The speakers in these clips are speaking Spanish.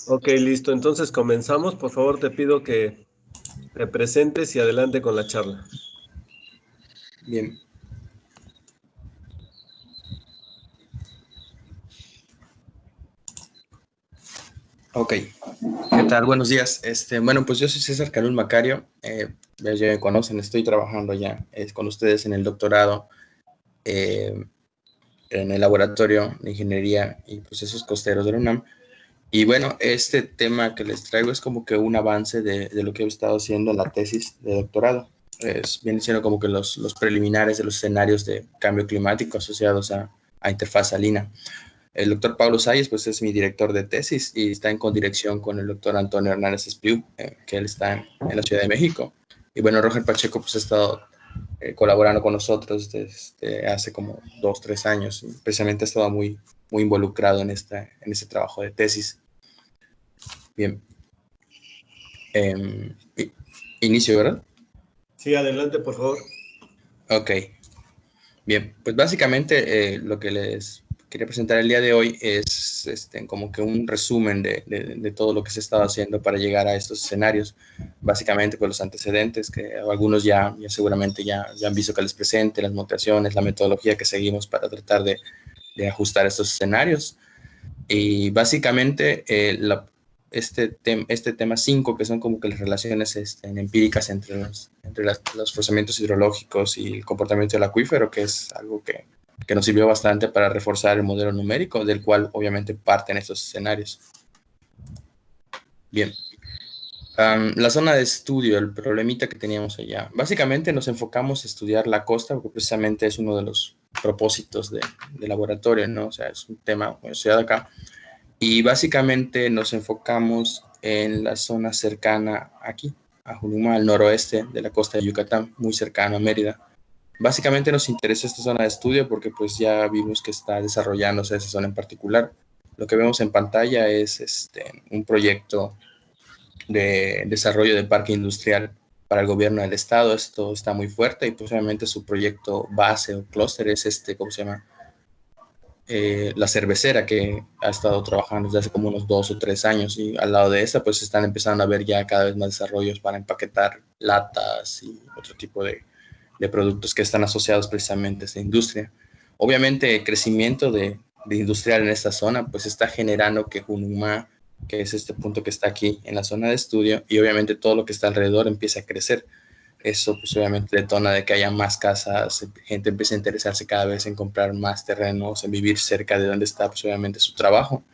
Ok, listo. Entonces comenzamos. Por favor, te pido que te presentes y adelante con la charla. Bien, ok. ¿Qué tal? Buenos días. Bueno, pues yo soy César Canul Macario. Ya me conocen, estoy trabajando ya con ustedes en el doctorado, eh, en el laboratorio de ingeniería y procesos costeros de la UNAM. Y bueno, este tema que les traigo es como que un avance de lo que he estado haciendo en la tesis de doctorado. Viene siendo como que los preliminares de los escenarios de cambio climático asociados a interfaz salina. El doctor Pablo Salles, pues es mi director de tesis y está en codirección con el doctor Antonio Hernández Espriu, que él está en la Ciudad de México. Y bueno, Roger Pacheco pues ha estado colaborando con nosotros desde hace como 2, 3 años. Y precisamente ha estado muy involucrado en este trabajo de tesis. Bien. Eh, inicio, ¿verdad? Sí, adelante, por favor. Ok. Bien, pues básicamente lo que les quería presentar el día de hoy es como que un resumen de todo lo que se ha estado haciendo para llegar a estos escenarios. Básicamente, pues los antecedentes, que algunos ya seguramente ya han visto que les presente, las mutaciones, la metodología que seguimos para tratar de ajustar estos escenarios. Y básicamente este tema 5, que son como que las relaciones empíricas entre los procesamientos hidrológicos y el comportamiento del acuífero, que es algo que nos sirvió bastante para reforzar el modelo numérico, del cual obviamente parten estos escenarios. Bien. La zona de estudio, el problemita que teníamos allá. Básicamente nos enfocamos a estudiar la costa, porque precisamente es uno de los propósitos de laboratorio, ¿no? O sea, es un tema estudiado acá. Y básicamente nos enfocamos en la zona cercana aquí, a Junuma, al noroeste de la costa de Yucatán, muy cercano a Mérida. Básicamente nos interesa esta zona de estudio porque pues ya vimos que está desarrollándose esa zona en particular. Lo que vemos en pantalla es un proyecto de desarrollo de parque industrial para el gobierno del estado. Esto está muy fuerte y pues obviamente su proyecto base o clúster es ¿cómo se llama? La cervecera, que ha estado trabajando desde hace como unos 2 o 3 años, y al lado de esta pues están empezando a ver ya cada vez más desarrollos para empaquetar latas y otro tipo de productos que están asociados precisamente a esta industria. Obviamente el crecimiento de industrial en esta zona pues está generando que Junuma, que es este punto que está aquí en la zona de estudio, y obviamente todo lo que está alrededor empieza a crecer. Eso pues obviamente detona de que haya más casas, gente empieza a interesarse cada vez en comprar más terrenos, en vivir cerca de donde está pues obviamente su trabajo.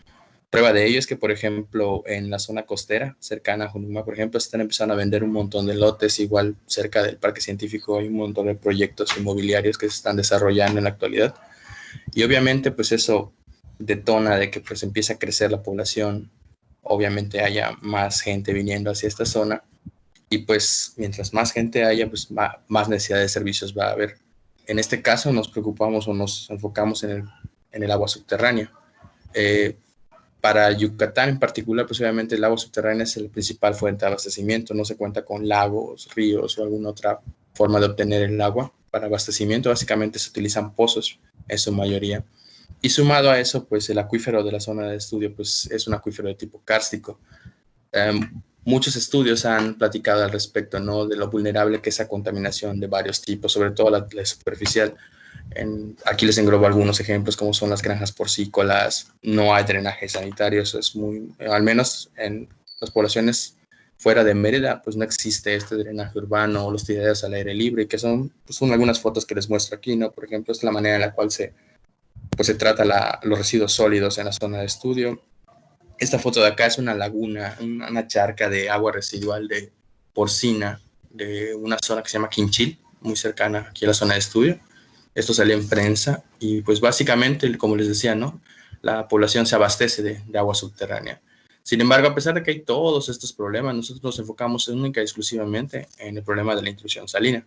Prueba de ello es que, por ejemplo, en la zona costera, cercana a Junuma, por ejemplo, están empezando a vender un montón de lotes. Igual cerca del parque científico hay un montón de proyectos inmobiliarios que se están desarrollando en la actualidad. Y obviamente pues eso detona de que pues empiece a crecer la población, obviamente haya más gente viniendo hacia esta zona, y pues mientras más gente haya, pues más necesidad de servicios va a haber. En este caso nos preocupamos o nos enfocamos en el agua subterránea. Eh, para Yucatán en particular, pues obviamente el agua subterránea es el principal fuente de abastecimiento. No se cuenta con lagos, ríos o alguna otra forma de obtener el agua para abastecimiento. Básicamente se utilizan pozos en su mayoría. Y sumado a eso, pues el acuífero de la zona de estudio pues es un acuífero de tipo kárstico. Muchos estudios han platicado al respecto, ¿no? De lo vulnerable que es esa contaminación de varios tipos, sobre todo la superficial. Aquí les englobo algunos ejemplos, como son las granjas porcícolas. No hay drenaje sanitario, eso es al menos en las poblaciones fuera de Mérida, pues no existe este drenaje urbano o los tiraderos al aire libre, que son algunas fotos que les muestro aquí, ¿no? Por ejemplo, es la manera en la cual se trata los residuos sólidos en la zona de estudio. Esta foto de acá es una laguna, una charca de agua residual de porcina de una zona que se llama Quinchil, muy cercana aquí a la zona de estudio. Esto salió en prensa y pues básicamente, como les decía, ¿no? La población se abastece de agua subterránea. Sin embargo, a pesar de que hay todos estos problemas, nosotros nos enfocamos única y exclusivamente en el problema de la intrusión salina.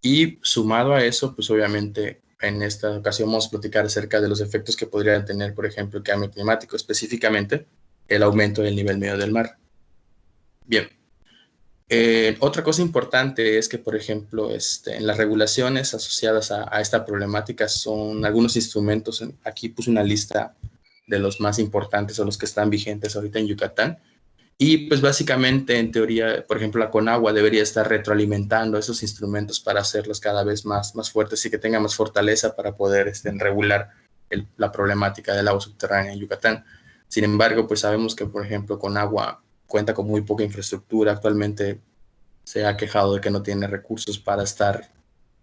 Y sumado a eso, pues obviamente en esta ocasión vamos a platicar acerca de los efectos que podría tener, por ejemplo, el cambio climático, específicamente el aumento del nivel medio del mar. Bien, otra cosa importante es que, por ejemplo, en las regulaciones asociadas a esta problemática son algunos instrumentos. Aquí puse una lista de los más importantes o los que están vigentes ahorita en Yucatán. Y pues básicamente, en teoría, por ejemplo, la Conagua debería estar retroalimentando esos instrumentos para hacerlos cada vez más fuertes y que tengan más fortaleza para poder regular la problemática del agua subterránea en Yucatán. Sin embargo, pues sabemos que, por ejemplo, Conagua cuenta con muy poca infraestructura. Actualmente se ha quejado de que no tiene recursos para estar,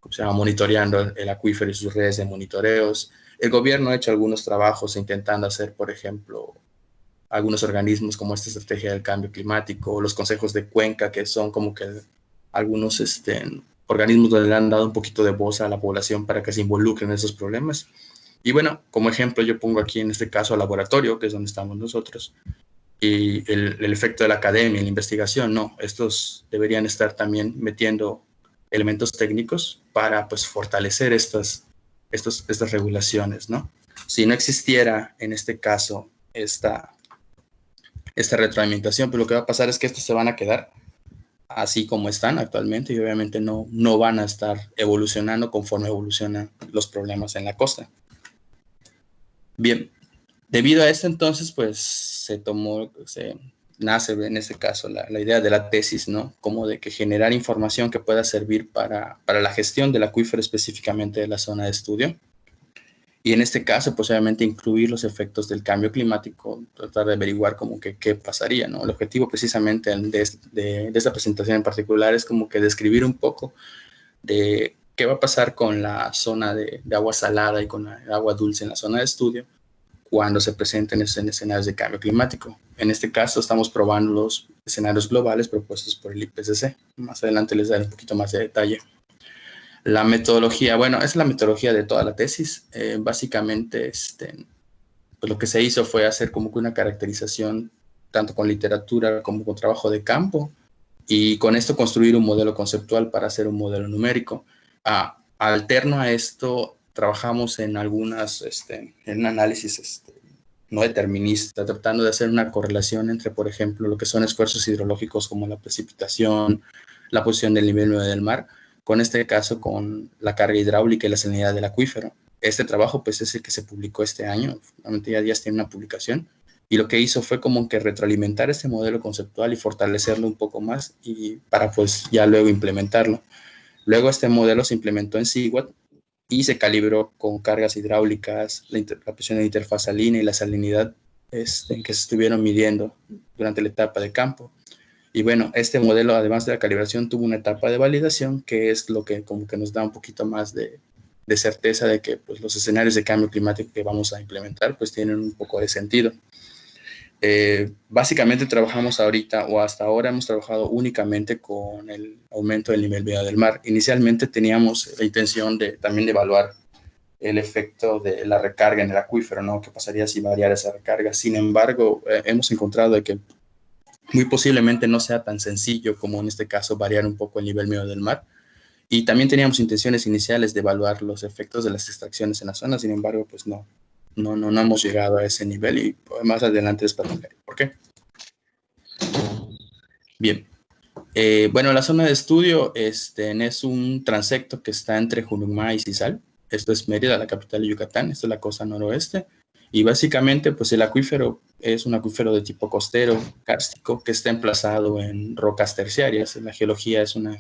¿cómo se llama?, monitoreando el acuífero y sus redes de monitoreos. El gobierno ha hecho algunos trabajos intentando hacer, por ejemplo, algunos organismos como esta estrategia del cambio climático, los consejos de cuenca, que son como que algunos organismos donde le han dado un poquito de voz a la población para que se involucren en esos problemas. Y bueno, como ejemplo yo pongo aquí en este caso al laboratorio, que es donde estamos nosotros, y el efecto de la academia, la investigación, no, estos deberían estar también metiendo elementos técnicos para pues fortalecer estas regulaciones, ¿no? Si no existiera en este caso esta retroalimentación, pues lo que va a pasar es que estos se van a quedar así como están actualmente y obviamente no van a estar evolucionando conforme evolucionan los problemas en la costa. Bien, debido a esto entonces pues nace en este caso la idea de la tesis, ¿no? Como de que generar información que pueda servir para la gestión del acuífero específicamente de la zona de estudio. Y en este caso, pues obviamente incluir los efectos del cambio climático, tratar de averiguar como que qué pasaría, ¿no? El objetivo precisamente de esta presentación en particular es como que describir un poco de qué va a pasar con la zona de agua salada y con la agua dulce en la zona de estudio cuando se presenten en escenarios de cambio climático. En este caso estamos probando los escenarios globales propuestos por el IPCC. Más adelante les daré un poquito más de detalle. La metodología, bueno, es la metodología de toda la tesis. Básicamente, pues lo que se hizo fue hacer como que una caracterización tanto con literatura como con trabajo de campo y con esto construir un modelo conceptual para hacer un modelo numérico. Alterno a esto, trabajamos en en un análisis no determinista, tratando de hacer una correlación entre, por ejemplo, lo que son esfuerzos hidrológicos como la precipitación, la posición del nivel medio del mar, con este caso con la carga hidráulica y la salinidad del acuífero. Este trabajo pues es el que se publicó este año, finalmente ya tiene una publicación, y lo que hizo fue como que retroalimentar este modelo conceptual y fortalecerlo un poco más y para pues ya luego implementarlo. Luego este modelo se implementó en SeaWatt y se calibró con cargas hidráulicas, la presión de interfaz salina y la salinidad que se estuvieron midiendo durante la etapa de campo. Y bueno, este modelo, además de la calibración, tuvo una etapa de validación, que es lo que como que nos da un poquito más de certeza de que pues, los escenarios de cambio climático que vamos a implementar pues tienen un poco de sentido. Básicamente trabajamos ahorita, o hasta ahora hemos trabajado únicamente con el aumento del nivel medio del mar. Inicialmente teníamos la intención también de evaluar el efecto de la recarga en el acuífero, ¿no? ¿Qué pasaría si variara esa recarga? Sin embargo, hemos encontrado de que muy posiblemente no sea tan sencillo como en este caso variar un poco el nivel medio del mar. Y también teníamos intenciones iniciales de evaluar los efectos de las extracciones en la zona, sin embargo, pues no hemos llegado a ese nivel y más adelante les platicaré por qué. Bien. Bueno, la zona de estudio es un transecto que está entre Junucmá y Cizal. Esto es Mérida, la capital de Yucatán. Esta es la costa noroeste. Y básicamente, pues el acuífero es un acuífero de tipo costero, kárstico, que está emplazado en rocas terciarias. La geología es una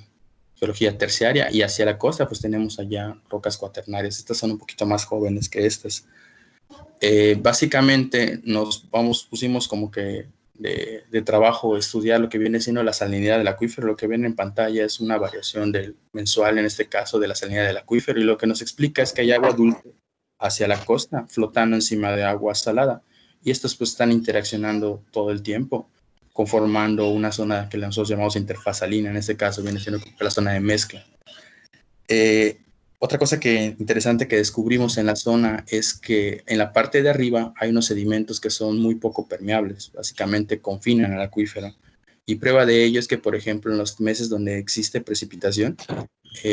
geología terciaria y hacia la costa, pues tenemos allá rocas cuaternarias. Estas son un poquito más jóvenes que estas. Básicamente pusimos como que de trabajo estudiar lo que viene siendo la salinidad del acuífero. Lo que ven en pantalla es una variación mensual, en este caso, de la salinidad del acuífero, y lo que nos explica es que hay agua dulce hacia la costa, flotando encima de agua salada, y estos pues están interaccionando todo el tiempo, conformando una zona que nosotros llamamos interfaz salina. En este caso viene siendo la zona de mezcla. Otra cosa interesante que descubrimos en la zona es que en la parte de arriba hay unos sedimentos que son muy poco permeables, básicamente confinan al acuífero. Y prueba de ello es que, por ejemplo, en los meses donde existe precipitación,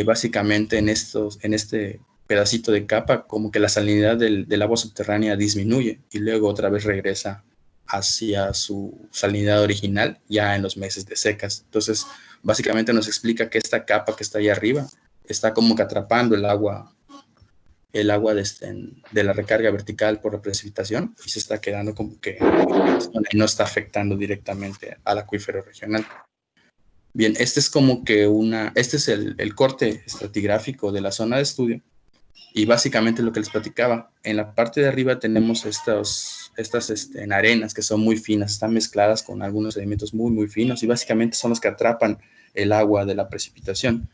básicamente en este pedacito de capa, como que la salinidad del agua subterránea disminuye y luego otra vez regresa hacia su salinidad original ya en los meses de secas. Entonces, básicamente nos explica que esta capa que está ahí arriba está como que atrapando el agua el agua de la recarga vertical por la precipitación y se está quedando como que no está afectando directamente al acuífero regional. Bien, este es como que este es el corte estratigráfico de la zona de estudio y básicamente lo que les platicaba, en la parte de arriba tenemos estas arenas que son muy finas, están mezcladas con algunos sedimentos muy, muy finos y básicamente son los que atrapan el agua de la precipitación.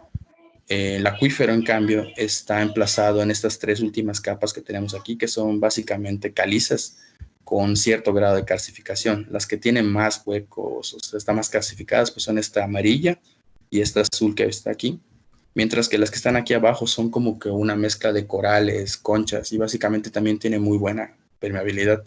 El acuífero, en cambio, está emplazado en estas tres últimas capas que tenemos aquí, que son básicamente calizas con cierto grado de calcificación. Las que tienen más huecos, o sea, están más calcificadas, pues son esta amarilla y esta azul que está aquí, mientras que las que están aquí abajo son como que una mezcla de corales, conchas, y básicamente también tiene muy buena permeabilidad.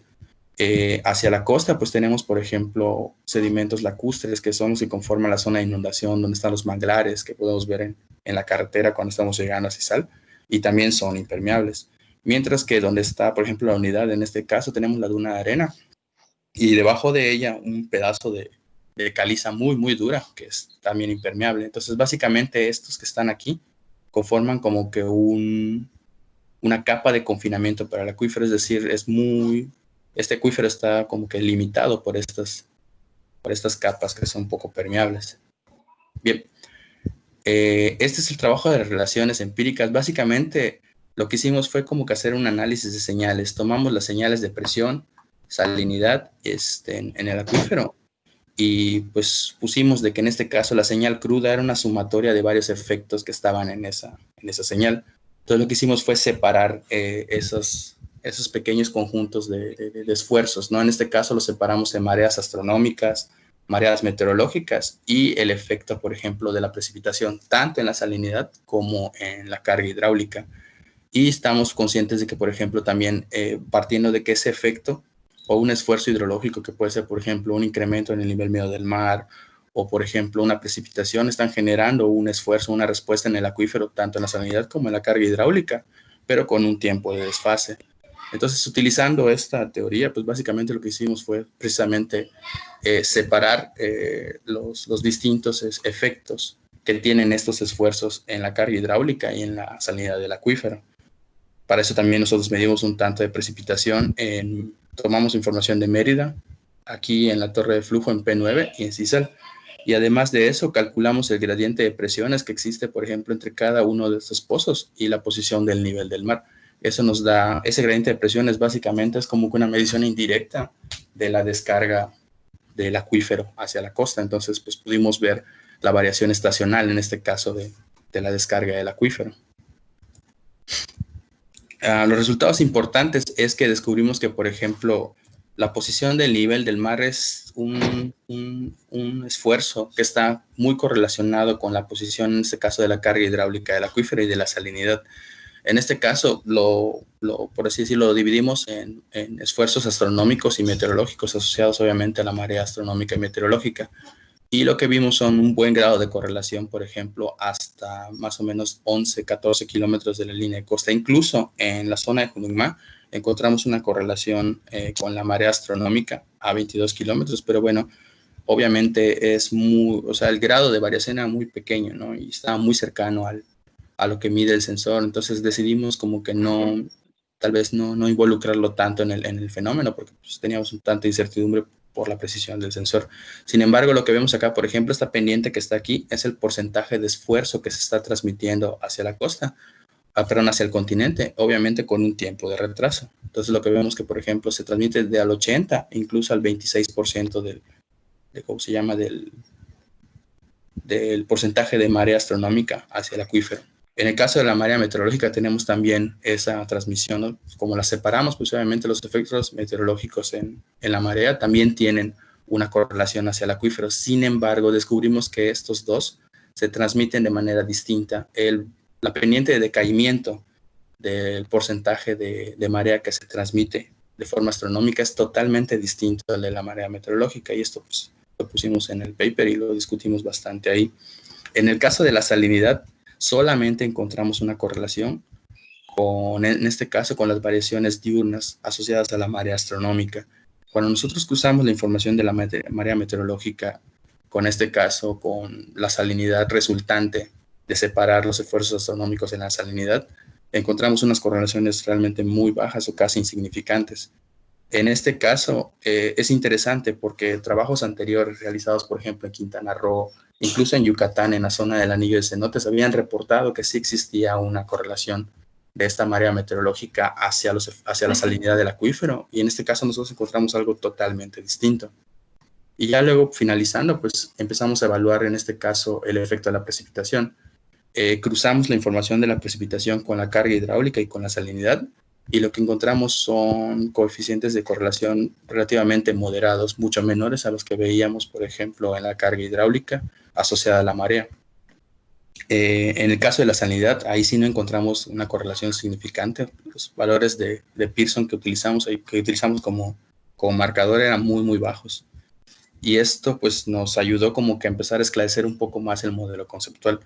Hacia la costa, pues tenemos, por ejemplo, sedimentos lacustres, que son los que conforman la zona de inundación, donde están los manglares, que podemos ver en la carretera cuando estamos llegando a Cizal, y también son impermeables. Mientras que donde está, por ejemplo, la unidad, en este caso tenemos la duna de arena, y debajo de ella un pedazo de caliza muy, muy dura, que es también impermeable. Entonces, básicamente estos que están aquí conforman como que una capa de confinamiento para el acuífero, es decir, este acuífero está como que limitado por estas capas que son poco permeables. Bien, este es el trabajo de las relaciones empíricas. Básicamente, lo que hicimos fue como que hacer un análisis de señales. Tomamos las señales de presión, salinidad en el acuífero y pues pusimos de que en este caso la señal cruda era una sumatoria de varios efectos que estaban en esa señal. Entonces lo que hicimos fue separar esos pequeños conjuntos de esfuerzos, ¿no? En este caso los separamos en mareas astronómicas, mareas meteorológicas y el efecto, por ejemplo, de la precipitación, tanto en la salinidad como en la carga hidráulica. Y estamos conscientes de que, por ejemplo, también partiendo de que ese efecto o un esfuerzo hidrológico que puede ser, por ejemplo, un incremento en el nivel medio del mar o, por ejemplo, una precipitación, están generando un esfuerzo, una respuesta en el acuífero, tanto en la salinidad como en la carga hidráulica, pero con un tiempo de desfase. Entonces, utilizando esta teoría, pues básicamente lo que hicimos fue precisamente separar los distintos efectos que tienen estos esfuerzos en la carga hidráulica y en la salinidad del acuífero. Para eso también nosotros medimos un tanto de precipitación, tomamos información de Mérida, aquí en la torre de flujo en P9 y en Cizal. Y además de eso, calculamos el gradiente de presiones que existe, por ejemplo, entre cada uno de estos pozos y la posición del nivel del mar. Eso nos da, ese gradiente de presiones básicamente es como una medición indirecta de la descarga del acuífero hacia la costa. Entonces, pues pudimos ver la variación estacional, en este caso, de la descarga del acuífero. Los resultados importantes es que descubrimos que, por ejemplo, la posición del nivel del mar es un esfuerzo que está muy correlacionado con la posición, en este caso, de la carga hidráulica del acuífero y de la salinidad. En este caso, por así decirlo, lo dividimos en esfuerzos astronómicos y meteorológicos asociados, obviamente, a la marea astronómica y meteorológica. Y lo que vimos son un buen grado de correlación, por ejemplo, hasta más o menos 11, 14 kilómetros de la línea de costa. Incluso en la zona de Junucmá encontramos una correlación con la marea astronómica a 22 kilómetros, pero bueno, obviamente el grado de variación era muy pequeño, ¿no? Y estaba muy cercano a lo que mide el sensor. Entonces decidimos como que tal vez no involucrarlo tanto en el fenómeno, porque pues, teníamos un tanto de incertidumbre por la precisión del sensor. Sin embargo, lo que vemos acá, por ejemplo, esta pendiente que está aquí es el porcentaje de esfuerzo que se está transmitiendo hacia la costa, hacia el continente, obviamente con un tiempo de retraso. Entonces, lo que vemos que, por ejemplo, se transmite de al 80, incluso al 26% ¿cómo se llama? Del porcentaje de marea astronómica hacia el acuífero. En el caso de la marea meteorológica tenemos también esa transmisión, ¿no? Como la separamos, pues obviamente los efectos meteorológicos en la marea también tienen una correlación hacia el acuífero. Sin embargo, descubrimos que estos dos se transmiten de manera distinta. La pendiente de decaimiento del porcentaje de marea que se transmite de forma astronómica es totalmente distinto al de la marea meteorológica, y esto pues, lo pusimos en el paper y lo discutimos bastante ahí. En el caso de la salinidad, solamente encontramos una correlación en este caso, con las variaciones diurnas asociadas a la marea astronómica. Cuando nosotros cruzamos la información de la marea meteorológica, con este caso, con la salinidad resultante de separar los esfuerzos astronómicos en la salinidad, encontramos unas correlaciones realmente muy bajas o casi insignificantes. En este caso es interesante porque trabajos anteriores realizados, por ejemplo, en Quintana Roo, incluso en Yucatán, en la zona del anillo de cenotes, habían reportado que sí existía una correlación de esta marea meteorológica hacia la salinidad del acuífero, y en este caso nosotros encontramos algo totalmente distinto. Y ya luego, finalizando, pues empezamos a evaluar en este caso el efecto de la precipitación. Cruzamos la información de la precipitación con la carga hidráulica y con la salinidad, y lo que encontramos son coeficientes de correlación relativamente moderados, mucho menores a los que veíamos, por ejemplo, en la carga hidráulica asociada a la marea. En el caso de la salinidad, ahí sí no encontramos una correlación significante. Los valores de Pearson que utilizamos como marcador eran muy, muy bajos. Y esto pues nos ayudó como que a empezar a esclarecer un poco más el modelo conceptual.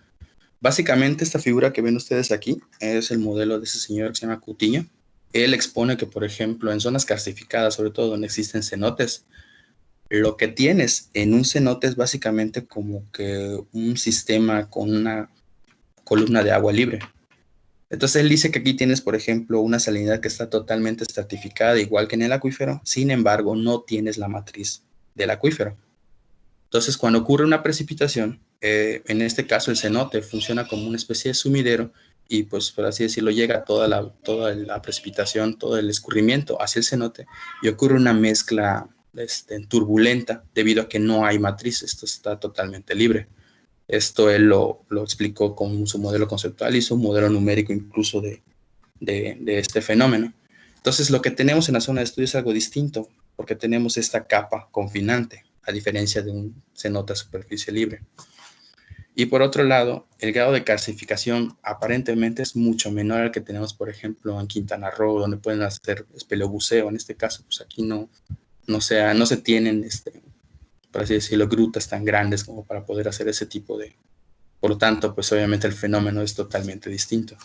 Básicamente esta figura que ven ustedes aquí es el modelo de ese señor que se llama Cutiño. Él expone que, por ejemplo, en zonas karstificadas, sobre todo donde existen cenotes, lo que tienes en un cenote es básicamente como que un sistema con una columna de agua libre. Entonces él dice que aquí tienes, por ejemplo, una salinidad que está totalmente estratificada, igual que en el acuífero, sin embargo, no tienes la matriz del acuífero. Entonces, cuando ocurre una precipitación, en este caso el cenote funciona como una especie de sumidero, y pues por así decirlo llega toda la precipitación, todo el escurrimiento hacia el cenote, y ocurre una mezcla turbulenta debido a que no hay matriz, esto está totalmente libre. Esto él lo explicó con su modelo conceptual, hizo un modelo numérico incluso de este fenómeno. Entonces lo que tenemos en la zona de estudio es algo distinto, porque tenemos esta capa confinante, a diferencia de un cenote a superficie libre. Y por otro lado, el grado de calcificación aparentemente es mucho menor al que tenemos, por ejemplo, en Quintana Roo, donde pueden hacer espeleobuceo. En este caso, pues aquí no se tienen, por así decirlo, grutas tan grandes como para poder hacer ese tipo de... Por lo tanto, pues obviamente el fenómeno es totalmente distinto.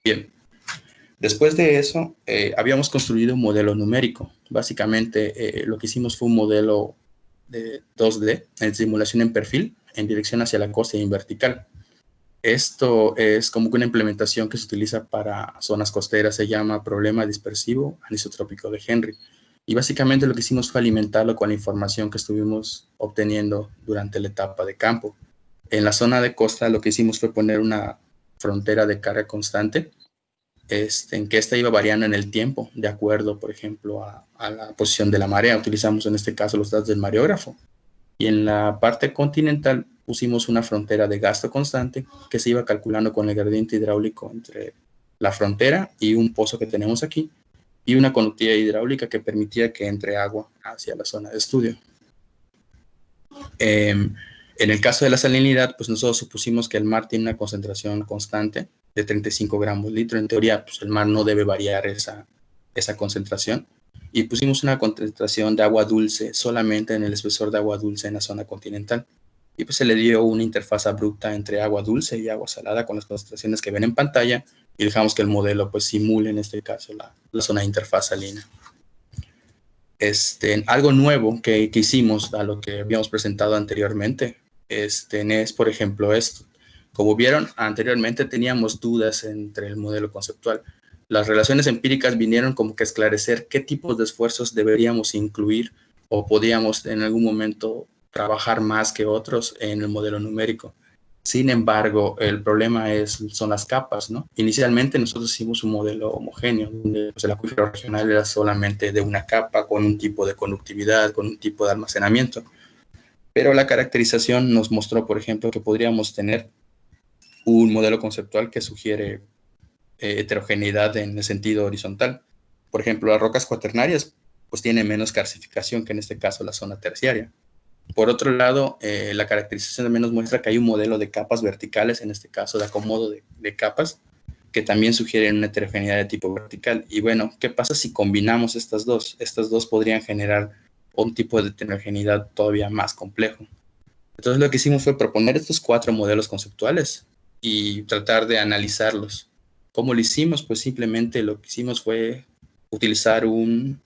Bien. Después de eso, habíamos construido un modelo numérico. Básicamente, lo que hicimos fue un modelo de 2D, en simulación en perfil, en dirección hacia la costa y en vertical. Esto es como que una implementación que se utiliza para zonas costeras, se llama problema dispersivo anisotrópico de Henry. Y básicamente lo que hicimos fue alimentarlo con la información que estuvimos obteniendo durante la etapa de campo. En la zona de costa lo que hicimos fue poner una frontera de carga constante, en que esta iba variando en el tiempo, de acuerdo, por ejemplo, a la posición de la marea. Utilizamos en este caso los datos del mareógrafo. Y en la parte continental pusimos una frontera de gasto constante que se iba calculando con el gradiente hidráulico entre la frontera y un pozo que tenemos aquí, y una conductividad hidráulica que permitía que entre agua hacia la zona de estudio. En el caso de la salinidad, pues nosotros supusimos que el mar tiene una concentración constante de 35 gramos litro. En teoría, pues el mar no debe variar esa concentración. Y pusimos una concentración de agua dulce solamente en el espesor de agua dulce en la zona continental. Y pues se le dio una interfaz abrupta entre agua dulce y agua salada con las concentraciones que ven en pantalla, y dejamos que el modelo pues simule en este caso la zona de interfaz salina. Algo nuevo que hicimos a lo que habíamos presentado anteriormente es, por ejemplo, esto. Como vieron anteriormente, teníamos dudas entre el modelo conceptual. Las relaciones empíricas vinieron como que a esclarecer qué tipos de esfuerzos deberíamos incluir o podíamos en algún momento trabajar más que otros en el modelo numérico. Sin embargo, el problema son las capas, ¿no? Inicialmente nosotros hicimos un modelo homogéneo, donde pues, el acuífero regional era solamente de una capa, con un tipo de conductividad, con un tipo de almacenamiento. Pero la caracterización nos mostró, por ejemplo, que podríamos tener un modelo conceptual que sugiere heterogeneidad en el sentido horizontal. Por ejemplo, las rocas cuaternarias pues tienen menos calcificación que en este caso la zona terciaria. Por otro lado, la caracterización también nos muestra que hay un modelo de capas verticales, en este caso de acomodo de capas, que también sugieren una heterogeneidad de tipo vertical. Y bueno, ¿qué pasa si combinamos estas dos? Estas dos podrían generar un tipo de heterogeneidad todavía más complejo. Entonces lo que hicimos fue proponer estos 4 modelos conceptuales y tratar de analizarlos. ¿Cómo lo hicimos? Pues simplemente lo que hicimos fue utilizar un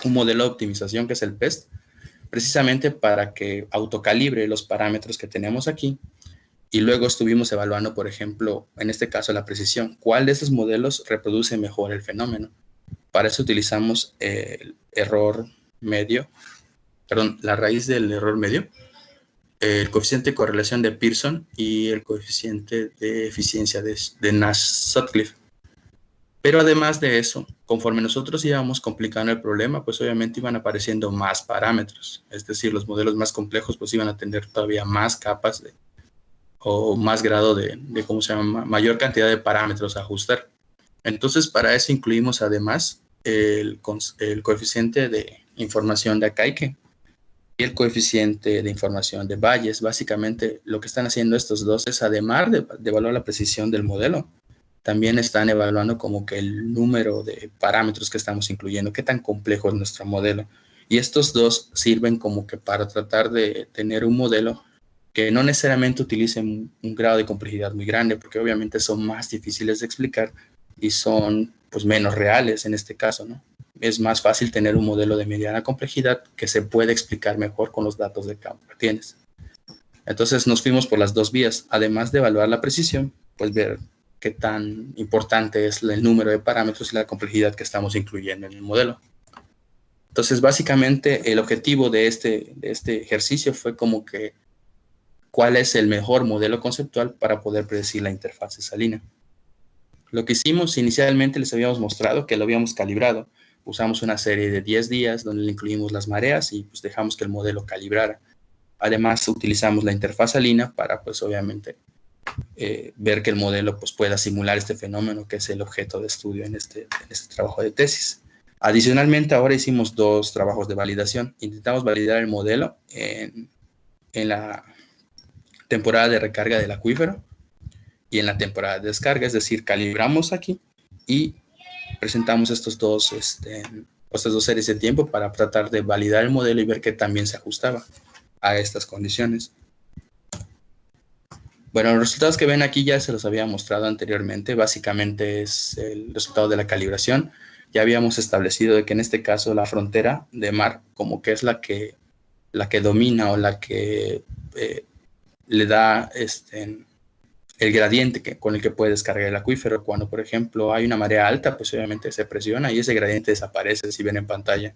modelo de optimización que es el PEST, precisamente para que autocalibre los parámetros que tenemos aquí Y luego estuvimos evaluando, por ejemplo, en este caso la precisión. ¿Cuál de estos modelos reproduce mejor el fenómeno? Para eso utilizamos el error medio, perdón, la raíz del error medio, el coeficiente de correlación de Pearson y el coeficiente de eficiencia de Nash-Sutcliffe. Pero además de eso, conforme nosotros íbamos complicando el problema, pues obviamente iban apareciendo más parámetros. Es decir, los modelos más complejos pues iban a tener todavía más capas o más grado ¿cómo se llama? Mayor cantidad de parámetros a ajustar. Entonces, para eso incluimos además el coeficiente de información de Akaike y el coeficiente de información de Bayes. Básicamente, lo que están haciendo estos dos es, además de evaluar la precisión del modelo, también están evaluando como que el número de parámetros que estamos incluyendo, qué tan complejo es nuestro modelo. Y estos dos sirven como que para tratar de tener un modelo que no necesariamente utilicen un grado de complejidad muy grande, porque obviamente son más difíciles de explicar y son pues menos reales en este caso, ¿no? Es más fácil tener un modelo de mediana complejidad que se puede explicar mejor con los datos de campo que tienes. Entonces nos fuimos por las dos vías, además de evaluar la precisión, pues ver qué tan importante es el número de parámetros y la complejidad que estamos incluyendo en el modelo. Entonces básicamente el objetivo de este ejercicio fue como que cuál es el mejor modelo conceptual para poder predecir la interfase salina. Lo que hicimos inicialmente, les habíamos mostrado que lo habíamos calibrado. Usamos una serie de 10 días donde le incluimos las mareas y pues dejamos que el modelo calibrara. Además, utilizamos la interfaz salina para pues obviamente ver que el modelo pues pueda simular este fenómeno que es el objeto de estudio en este trabajo de tesis. Adicionalmente, ahora hicimos dos trabajos de validación. Intentamos validar el modelo en la temporada de recarga del acuífero y en la temporada de descarga, es decir, calibramos aquí y presentamos estas dos series de tiempo para tratar de validar el modelo y ver que también se ajustaba a estas condiciones. Bueno, los resultados que ven aquí ya se los había mostrado anteriormente. Básicamente es el resultado de la calibración. Ya habíamos establecido de que en este caso la frontera de mar como que es la que domina o la que le da el gradiente con el que puede descargar el acuífero. Cuando, por ejemplo, hay una marea alta, pues obviamente se presiona y ese gradiente desaparece, si ven en pantalla.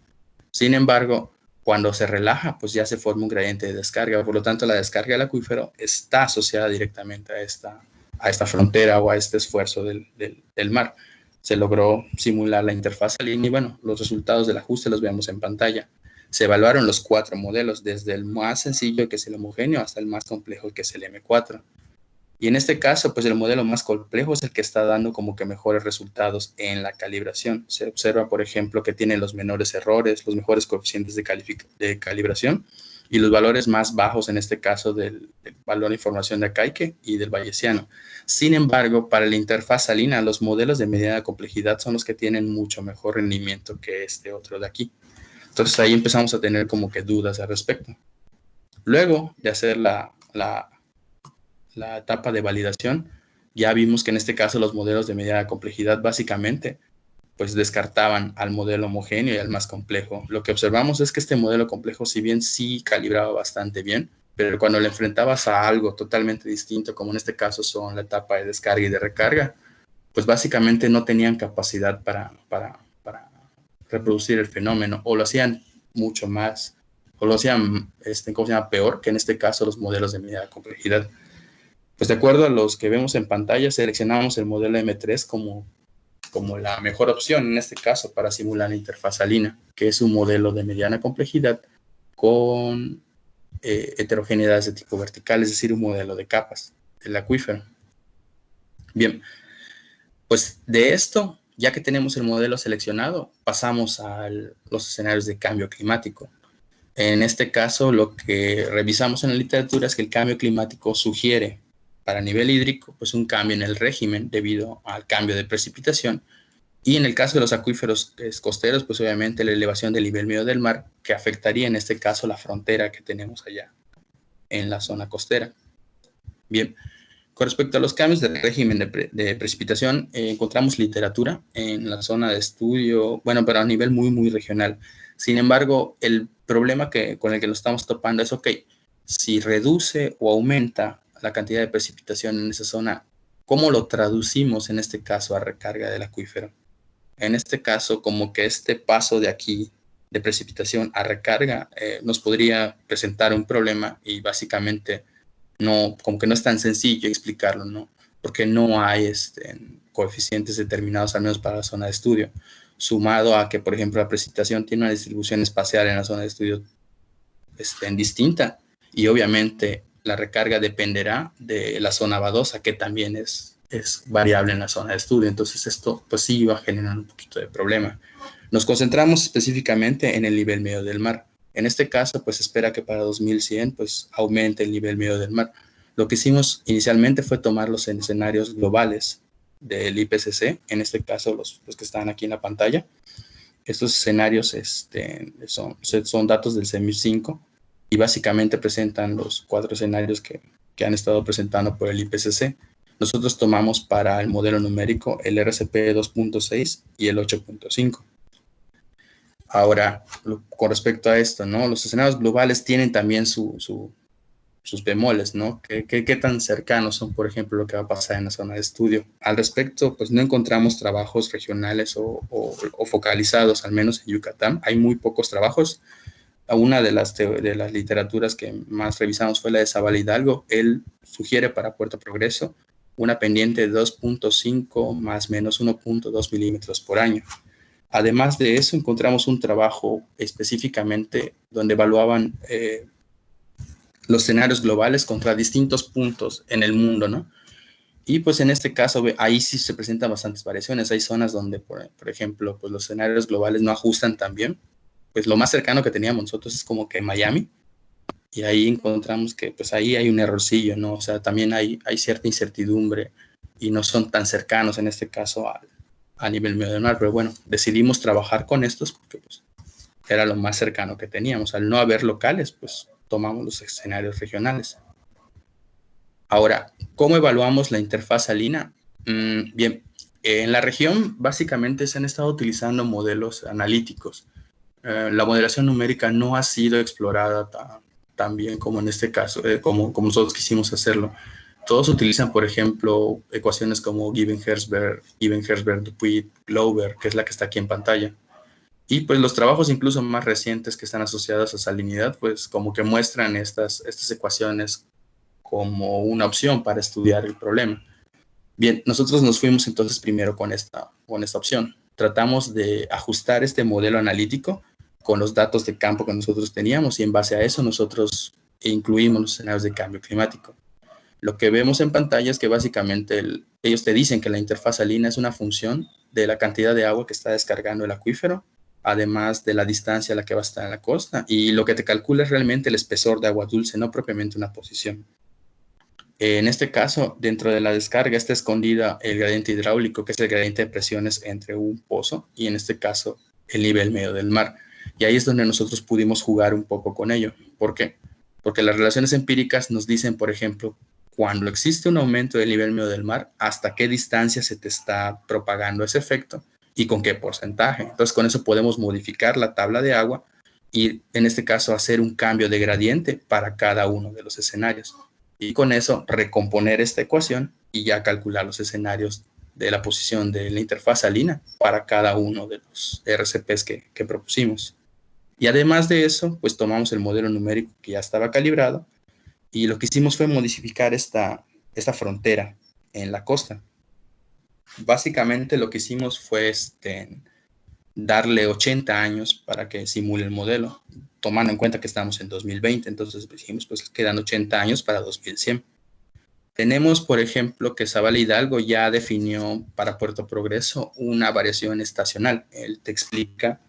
Sin embargo, cuando se relaja, pues ya se forma un gradiente de descarga. Por lo tanto, la descarga del acuífero está asociada directamente a esta frontera o a este esfuerzo del mar. Se logró simular la interfaz salina y bueno, los resultados del ajuste los vemos en pantalla. Se evaluaron los 4 modelos, desde el más sencillo, que es el homogéneo, hasta el más complejo, que es el M4. Y en este caso, pues el modelo más complejo es el que está dando como que mejores resultados en la calibración. Se observa, por ejemplo, que tiene los menores errores, los mejores coeficientes de calibración y los valores más bajos, en este caso, del valor de información de Akaike y del bayesiano. Sin embargo, para la interfaz salina, los modelos de mediana complejidad son los que tienen mucho mejor rendimiento que este otro de aquí. Entonces ahí empezamos a tener como que dudas al respecto. Luego de hacer la etapa de validación, ya vimos que en este caso los modelos de mediana complejidad básicamente pues descartaban al modelo homogéneo y al más complejo. Lo que observamos es que este modelo complejo, si bien sí calibraba bastante bien, pero cuando le enfrentabas a algo totalmente distinto, como en este caso son la etapa de descarga y de recarga, pues básicamente no tenían capacidad para reproducir el fenómeno, o lo hacían mucho más, o lo hacían ¿cómo se llama? Peor que en este caso los modelos de mediana complejidad. Pues de acuerdo a los que vemos en pantalla, seleccionamos el modelo M3 como la mejor opción en este caso para simular la interfaz salina, que es un modelo de mediana complejidad con heterogeneidades de tipo vertical, es decir, un modelo de capas del acuífero. Bien, pues de esto, ya que tenemos el modelo seleccionado, pasamos a los escenarios de cambio climático. En este caso, lo que revisamos en la literatura es que el cambio climático sugiere para nivel hídrico, pues un cambio en el régimen debido al cambio de precipitación. Y en el caso de los acuíferos costeros, pues obviamente la elevación del nivel medio del mar, que afectaría en este caso la frontera que tenemos allá en la zona costera. Bien, con respecto a los cambios de régimen de precipitación, encontramos literatura en la zona de estudio, bueno, pero a nivel muy, muy regional. Sin embargo, el problema con el que nos estamos topando es, ok, si reduce o aumenta la cantidad de precipitación en esa zona, ¿cómo lo traducimos en este caso a recarga del acuífero? En este caso, como que este paso de aquí de precipitación a recarga nos podría presentar un problema y básicamente no, como que no es tan sencillo explicarlo, ¿no? Porque no hay coeficientes determinados, al menos para la zona de estudio, sumado a que, por ejemplo, la precipitación tiene una distribución espacial en la zona de estudio distinta, y obviamente la recarga dependerá de la zona vadosa, que también es variable en la zona de estudio. Entonces esto pues sí va a generar un poquito de problema. Nos concentramos específicamente en el nivel medio del mar. En este caso pues espera que para 2100 pues aumente el nivel medio del mar. Lo que hicimos inicialmente fue tomar los escenarios globales del IPCC, en este caso los que están aquí en la pantalla. Estos escenarios son datos del CEMIR 5 y básicamente presentan los 4 escenarios que han estado presentando por el IPCC. Nosotros tomamos para el modelo numérico el RCP 2.6 y el 8.5. Ahora, con respecto a esto, ¿no? Los escenarios globales tienen también sus bemoles, ¿no? ¿Qué tan cercanos son, por ejemplo, lo que va a pasar en la zona de estudio? Al respecto, pues no encontramos trabajos regionales o focalizados, al menos en Yucatán. Hay muy pocos trabajos. Una de las literaturas que más revisamos fue la de Zavala Hidalgo. Él sugiere para Puerto Progreso una pendiente de 2.5 más menos 1.2 milímetros por año. Además de eso, encontramos un trabajo específicamente donde evaluaban los escenarios globales contra distintos puntos en el mundo, ¿no? Y pues en este caso, ahí sí se presentan bastantes variaciones. Hay zonas donde, por ejemplo, pues los escenarios globales no ajustan tan bien. Pues lo más cercano que teníamos nosotros es como que Miami, y ahí encontramos que pues ahí hay un errorcillo, ¿no? O sea, también hay cierta incertidumbre y no son tan cercanos en este caso a nivel medio del mar, pero bueno, decidimos trabajar con estos porque pues era lo más cercano que teníamos. Al no haber locales, pues tomamos los escenarios regionales. Ahora, ¿cómo evaluamos la interfaz salina? Bien, en la región básicamente se han estado utilizando modelos analíticos. La modelación numérica no ha sido explorada tan bien como en este caso, como nosotros quisimos hacerlo. Todos utilizan, por ejemplo, ecuaciones como Given-Herzberg, Dupuit, Glauber, que es la que está aquí en pantalla. Y pues los trabajos incluso más recientes que están asociados a salinidad, pues como que muestran estas ecuaciones como una opción para estudiar el problema. Bien, nosotros nos fuimos entonces primero con esta opción. Tratamos de ajustar este modelo analítico con los datos de campo que nosotros teníamos, y en base a eso nosotros incluimos los escenarios de cambio climático. Lo que vemos en pantalla es que básicamente ellos te dicen que la interfaz salina es una función de la cantidad de agua que está descargando el acuífero, además de la distancia a la que va a estar en la costa, y lo que te calcula es realmente el espesor de agua dulce, no propiamente una posición. En este caso, dentro de la descarga está escondida el gradiente hidráulico, que es el gradiente de presiones entre un pozo y en este caso el nivel medio del mar. Y ahí es donde nosotros pudimos jugar un poco con ello. ¿Por qué? Porque las relaciones empíricas nos dicen, por ejemplo, cuando existe un aumento del nivel medio del mar, hasta qué distancia se te está propagando ese efecto y con qué porcentaje. Entonces, con eso podemos modificar la tabla de agua y, en este caso, hacer un cambio de gradiente para cada uno de los escenarios. Y con eso, recomponer esta ecuación y ya calcular los escenarios de la posición de la interfaz salina para cada uno de los RCPs que propusimos. Y además de eso, pues tomamos el modelo numérico que ya estaba calibrado y lo que hicimos fue modificar esta frontera en la costa. Básicamente lo que hicimos fue darle 80 años para que simule el modelo, tomando en cuenta que estamos en 2020, entonces dijimos, pues quedan 80 años para 2100. Tenemos, por ejemplo, que Zavala Hidalgo ya definió para Puerto Progreso una variación estacional. Él te explica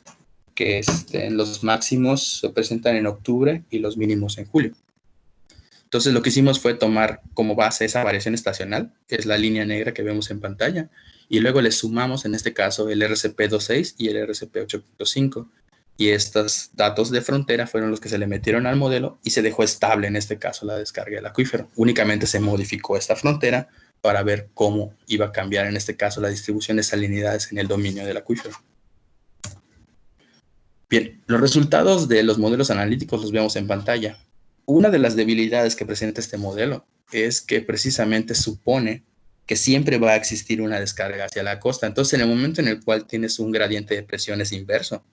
que los máximos se presentan en octubre y los mínimos en julio. Entonces lo que hicimos fue tomar como base esa variación estacional, que es la línea negra que vemos en pantalla, y luego le sumamos en este caso el RCP 2.6 y el RCP 8.5, y estos datos de frontera fueron los que se le metieron al modelo y se dejó estable en este caso la descarga del acuífero. Únicamente se modificó esta frontera para ver cómo iba a cambiar en este caso la distribución de salinidades en el dominio del acuífero. Bien, los resultados de los modelos analíticos los vemos en pantalla. Una de las debilidades que presenta este modelo es que precisamente supone que siempre va a existir una descarga hacia la costa. Entonces, en el momento en el cual tienes un gradiente de presiones inverso,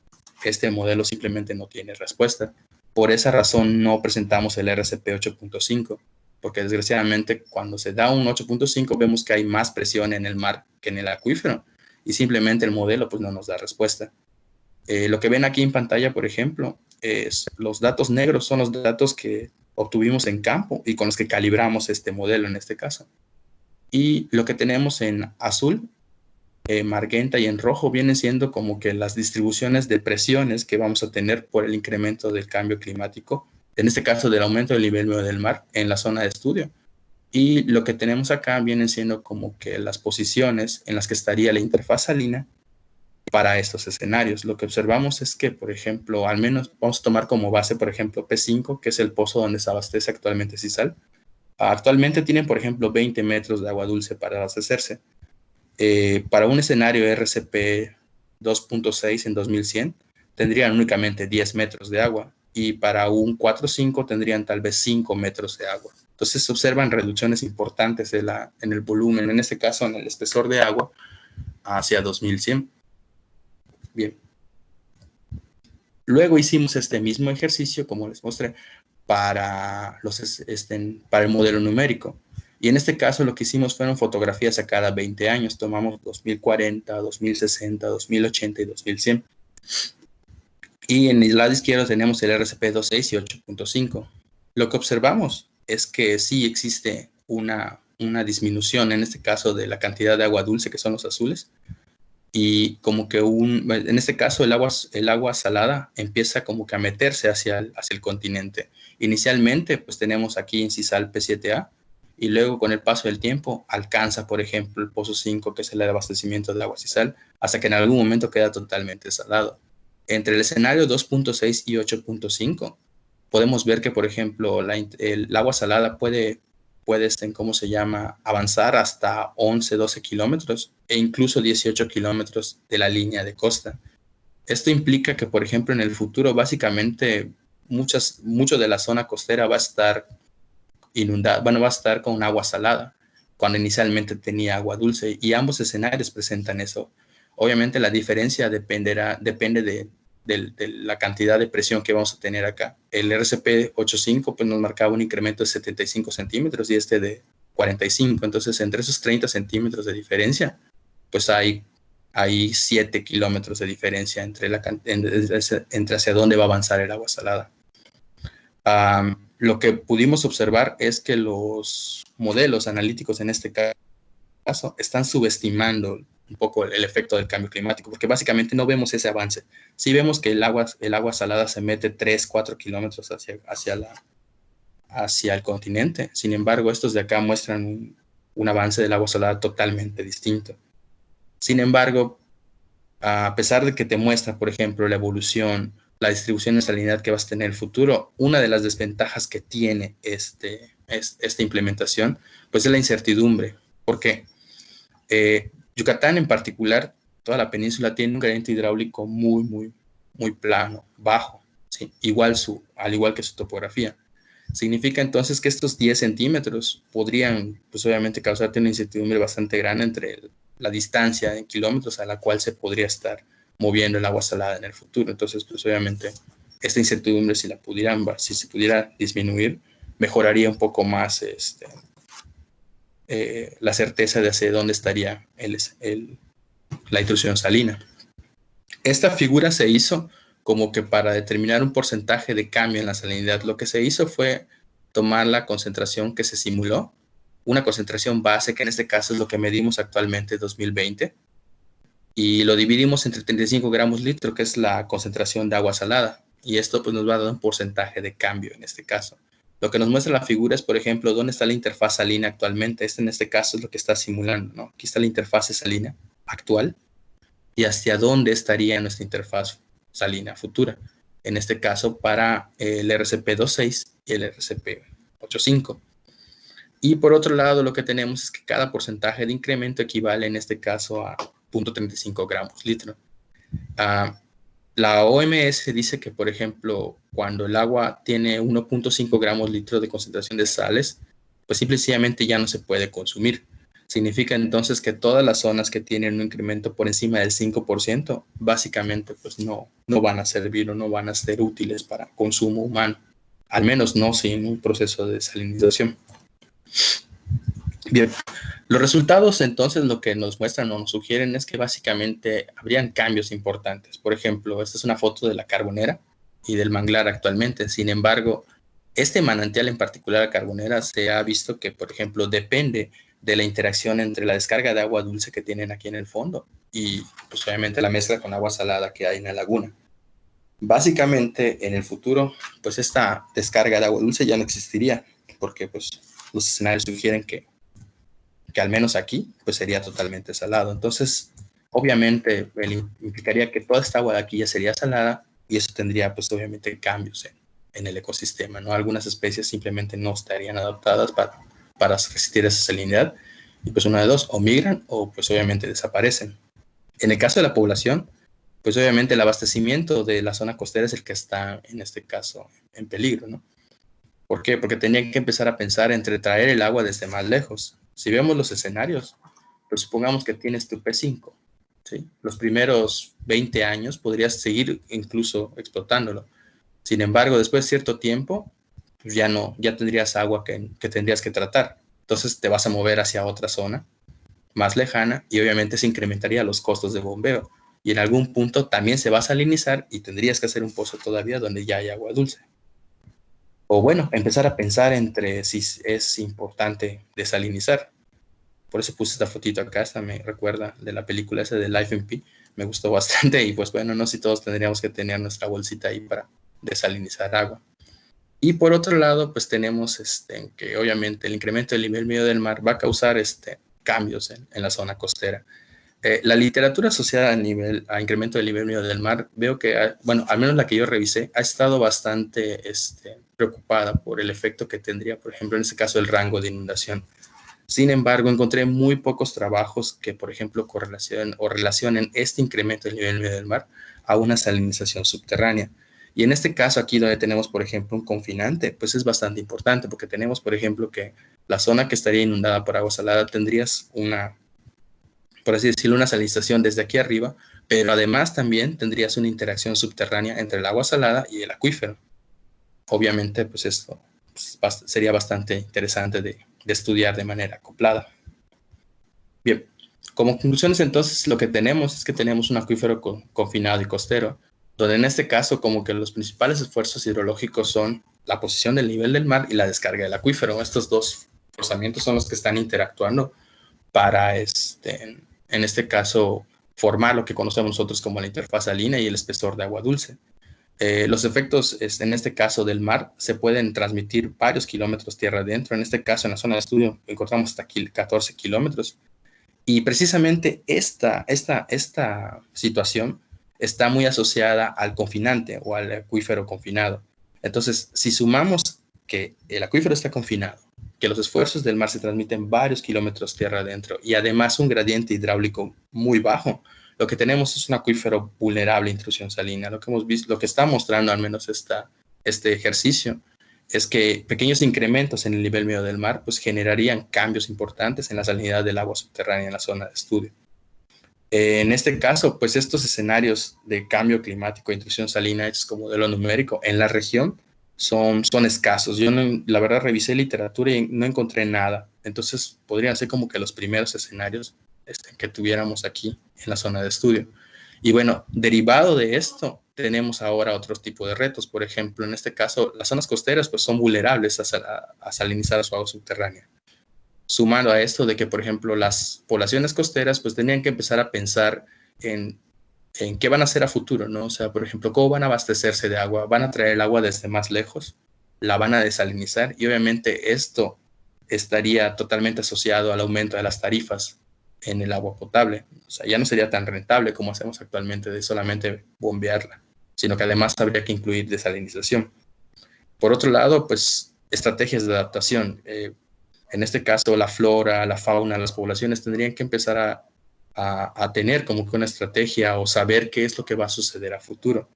este modelo simplemente no tiene respuesta. Por esa razón no presentamos el RCP 8.5, porque desgraciadamente cuando se da un 8.5 vemos que hay más presión en el mar que en el acuífero y simplemente el modelo pues no nos da respuesta. Lo que ven aquí en pantalla, por ejemplo, los datos negros son los datos que obtuvimos en campo y con los que calibramos este modelo en este caso. Y lo que tenemos en azul, magenta y en rojo vienen siendo como que las distribuciones de presiones que vamos a tener por el incremento del cambio climático, en este caso del aumento del nivel medio del mar en la zona de estudio. Y lo que tenemos acá vienen siendo como que las posiciones en las que estaría la interfaz salina para estos escenarios. Lo que observamos es que, por ejemplo, al menos vamos a tomar como base, por ejemplo, P5, que es el pozo donde se abastece actualmente Sisal. Actualmente tienen, por ejemplo, 20 metros de agua dulce para abastecerse. Para un escenario RCP 2.6 en 2100, tendrían únicamente 10 metros de agua y para un 4.5 tendrían tal vez 5 metros de agua. Entonces se observan reducciones importantes en el volumen, en este caso en el espesor de agua, hacia 2100. Bien. Luego hicimos este mismo ejercicio, como les mostré, para el modelo numérico. Y en este caso lo que hicimos fueron fotografías a cada 20 años. Tomamos 2040, 2060, 2080 y 2100. Y en el lado izquierdo tenemos el RCP 2.6 y 8.5. Lo que observamos es que sí existe una disminución, en este caso, de la cantidad de agua dulce, que son los azules. Y como que en este caso el agua salada empieza como que a meterse hacia el continente. Inicialmente pues tenemos aquí en Sisal P7A y luego con el paso del tiempo alcanza, por ejemplo, el Pozo 5, que es el abastecimiento del agua Sisal, hasta que en algún momento queda totalmente salado. Entre el escenario 2.6 y 8.5 podemos ver que, por ejemplo, el agua salada puede ¿cómo se llama?, avanzar hasta 11, 12 kilómetros e incluso 18 kilómetros de la línea de costa. Esto implica que, por ejemplo, en el futuro, básicamente, mucho de la zona costera va a estar inundada, bueno, va a estar con agua salada, cuando inicialmente tenía agua dulce, y ambos escenarios presentan eso. Obviamente la diferencia depende de la cantidad de presión que vamos a tener acá. El RCP 8.5 pues nos marcaba un incremento de 75 centímetros y este de 45. Entonces, entre esos 30 centímetros de diferencia, pues hay 7 kilómetros de diferencia entre hacia dónde va a avanzar el agua salada. Lo que pudimos observar es que los modelos analíticos en este caso están subestimando un poco el efecto del cambio climático, porque básicamente no vemos ese avance. Sí vemos que el agua salada se mete 3, 4 kilómetros hacia el continente. Sin embargo, estos de acá muestran un avance del agua salada totalmente distinto. Sin embargo, a pesar de que te muestra, por ejemplo, la evolución, la distribución de salinidad que vas a tener en el futuro, una de las desventajas que tiene esta implementación, pues es la incertidumbre. ¿Por qué? Yucatán en particular, toda la península tiene un gradiente hidráulico muy, muy, muy plano, bajo, ¿sí? Al igual que su topografía. Significa entonces que estos 10 centímetros podrían, pues obviamente, causarte una incertidumbre bastante grande entre la distancia en kilómetros a la cual se podría estar moviendo el agua salada en el futuro. Entonces, pues obviamente, esta incertidumbre, si se pudiera disminuir, mejoraría un poco más la certeza de hacia dónde estaría la intrusión salina. Esta figura se hizo como que para determinar un porcentaje de cambio en la salinidad. Lo que se hizo fue tomar la concentración que se simuló, una concentración base, que en este caso es lo que medimos actualmente 2020, y lo dividimos entre 35 gramos litro, que es la concentración de agua salada, y esto pues nos va a dar un porcentaje de cambio en este caso. Lo que nos muestra la figura es, por ejemplo, dónde está la interfaz salina actualmente. En este caso es lo que está simulando, ¿no? Aquí está la interfaz salina actual y hacia dónde estaría nuestra interfaz salina futura. En este caso para el RCP 2.6 y el RCP 8.5. Y por otro lado, lo que tenemos es que cada porcentaje de incremento equivale en este caso a 0.35 gramos litro. La OMS dice que, por ejemplo, cuando el agua tiene 1.5 gramos litro de concentración de sales, pues simplemente ya no se puede consumir. Significa entonces que todas las zonas que tienen un incremento por encima del 5%, básicamente pues no van a servir o no van a ser útiles para consumo humano, al menos no sin un proceso de desalinización. Bien, los resultados entonces lo que nos muestran o nos sugieren es que básicamente habrían cambios importantes. Por ejemplo, esta es una foto de la Carbonera y del manglar actualmente. Sin embargo, este manantial en particular, la Carbonera, se ha visto que, por ejemplo, depende de la interacción entre la descarga de agua dulce que tienen aquí en el fondo y pues obviamente la mezcla con agua salada que hay en la laguna. Básicamente en el futuro pues esta descarga de agua dulce ya no existiría porque pues los escenarios sugieren que al menos aquí pues sería totalmente salado. Entonces obviamente implicaría que toda esta agua de aquí ya sería salada y eso tendría pues obviamente cambios en el ecosistema, ¿no? Algunas especies simplemente no estarían adaptadas para resistir esa salinidad y pues una de dos, o migran o pues obviamente desaparecen. En el caso de la población, pues obviamente el abastecimiento de la zona costera es el que está en este caso en peligro, ¿no? ¿Por qué? Porque tenían que empezar a pensar entre traer el agua desde más lejos. Si vemos los escenarios, pues supongamos que tienes tu P5, ¿sí? Los primeros 20 años podrías seguir incluso explotándolo. Sin embargo, después de cierto tiempo, pues ya tendrías agua que tendrías que tratar. Entonces te vas a mover hacia otra zona más lejana y obviamente se incrementaría los costos de bombeo. Y en algún punto también se va a salinizar y tendrías que hacer un pozo todavía donde ya hay agua dulce. O bueno, empezar a pensar entre si es importante desalinizar. Por eso puse esta fotito acá, esta me recuerda de la película esa de Life in Pi. Me gustó bastante y pues bueno, no sé si todos tendríamos que tener nuestra bolsita ahí para desalinizar agua. Y por otro lado, pues tenemos que obviamente el incremento del nivel medio del mar va a causar cambios en la zona costera. La literatura asociada a incremento del nivel medio del mar, veo que, bueno, al menos la que yo revisé, ha estado bastante preocupada por el efecto que tendría, por ejemplo, en este caso, el rango de inundación. Sin embargo, encontré muy pocos trabajos que, por ejemplo, relacionen este incremento del nivel medio del mar a una salinización subterránea. Y en este caso aquí donde tenemos, por ejemplo, un confinante, pues es bastante importante porque tenemos, por ejemplo, que la zona que estaría inundada por agua salada tendrías por así decirlo, una salinización desde aquí arriba, pero además también tendrías una interacción subterránea entre el agua salada y el acuífero. Obviamente, pues esto sería bastante interesante de estudiar de manera acoplada. Bien, como conclusiones entonces lo que tenemos es que tenemos un acuífero confinado y costero, donde en este caso como que los principales esfuerzos hidrológicos son la posición del nivel del mar y la descarga del acuífero. Estos dos forzamientos son los que están interactuando para, en este caso, formar lo que conocemos nosotros como la interfaz salina y el espesor de agua dulce. Los efectos, en este caso del mar, se pueden transmitir varios kilómetros tierra adentro. En este caso, en la zona de estudio, encontramos hasta aquí 14 kilómetros. Y precisamente esta situación está muy asociada al confinante o al acuífero confinado. Entonces, si sumamos que el acuífero está confinado, que los esfuerzos del mar se transmiten varios kilómetros tierra adentro y además un gradiente hidráulico muy bajo, lo que tenemos es un acuífero vulnerable a intrusión salina. Lo que hemos visto, lo que está mostrando al menos este ejercicio, es que pequeños incrementos en el nivel medio del mar pues generarían cambios importantes en la salinidad del agua subterránea en la zona de estudio. En este caso, pues estos escenarios de cambio climático e intrusión salina hechos como modelo numérico en la región son escasos. Yo la verdad revisé literatura y no encontré nada. Entonces podrían ser como que los primeros escenarios que tuviéramos aquí en la zona de estudio. Y bueno, derivado de esto, tenemos ahora otro tipo de retos. Por ejemplo, en este caso, las zonas costeras pues son vulnerables a salinizar su agua subterránea. Sumando a esto de que, por ejemplo, las poblaciones costeras pues tenían que empezar a pensar en qué van a hacer a futuro, ¿no? O sea, por ejemplo, cómo van a abastecerse de agua, van a traer el agua desde más lejos, la van a desalinizar y obviamente esto estaría totalmente asociado al aumento de las tarifas en el agua potable. O sea, ya no sería tan rentable como hacemos actualmente de solamente bombearla, sino que además habría que incluir desalinización. Por otro lado, pues estrategias de adaptación. En este caso, la flora, la fauna, las poblaciones tendrían que empezar a tener como que una estrategia o saber qué es lo que va a suceder a futuro.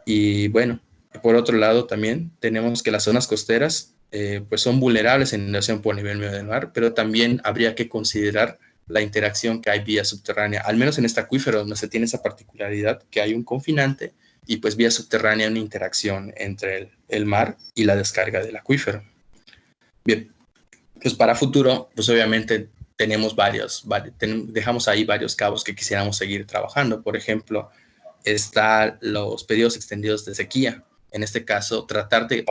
Y bueno, por otro lado también tenemos que las zonas costeras pues son vulnerables a inundación por nivel medio del mar, pero también habría que considerar la interacción que hay vía subterránea, al menos en este acuífero donde se tiene esa particularidad que hay un confinante y pues vía subterránea una interacción entre el mar y la descarga del acuífero. Bien, pues para futuro, pues obviamente tenemos dejamos ahí varios cabos que quisiéramos seguir trabajando. Por ejemplo, están los periodos extendidos de sequía. En este caso, tratar de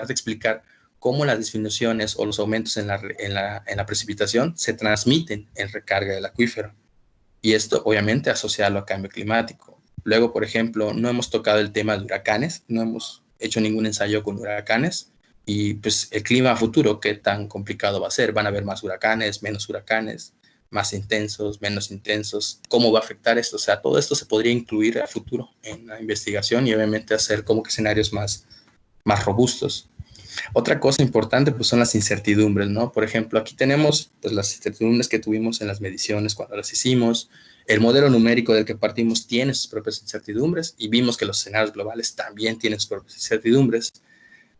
explicar cómo las disminuciones o los aumentos en la precipitación se transmiten en recarga del acuífero. Y esto, obviamente, asociarlo a cambio climático. Luego, por ejemplo, no hemos tocado el tema de huracanes, no hemos hecho ningún ensayo con huracanes. Y pues el clima a futuro, ¿qué tan complicado va a ser? ¿Van a haber más huracanes, menos huracanes, más intensos, menos intensos? ¿Cómo va a afectar esto? O sea, todo esto se podría incluir a futuro en la investigación y obviamente hacer como que escenarios más robustos. Otra cosa importante pues son las incertidumbres, ¿no? Por ejemplo, aquí tenemos pues las incertidumbres que tuvimos en las mediciones cuando las hicimos. El modelo numérico del que partimos tiene sus propias incertidumbres y vimos que los escenarios globales también tienen sus propias incertidumbres.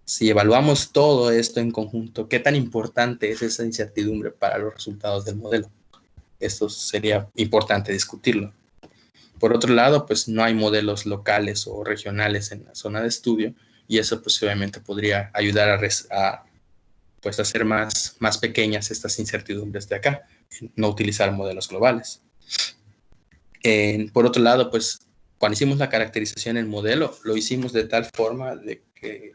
Si evaluamos todo esto en conjunto, ¿qué tan importante es esa incertidumbre para los resultados del modelo? Esto sería importante discutirlo. Por otro lado, pues no hay modelos locales o regionales en la zona de estudio y eso pues obviamente podría ayudar a hacer más pequeñas estas incertidumbres de acá, no utilizar modelos globales. Por otro lado, pues cuando hicimos la caracterización en modelo, lo hicimos de tal forma de que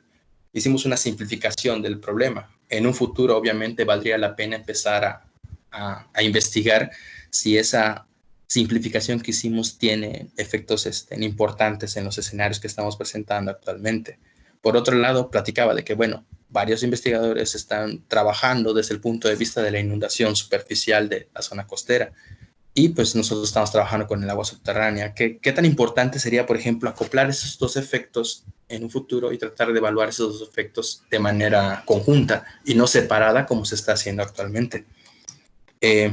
hicimos una simplificación del problema. En un futuro, obviamente, valdría la pena empezar a investigar si esa simplificación que hicimos tiene efectos importantes en los escenarios que estamos presentando actualmente. Por otro lado, platicaba de que, bueno, varios investigadores están trabajando desde el punto de vista de la inundación superficial de la zona costera. Y pues nosotros estamos trabajando con el agua subterránea. ¿Qué tan importante sería, por ejemplo, acoplar esos dos efectos en un futuro y tratar de evaluar esos dos efectos de manera conjunta y no separada como se está haciendo actualmente?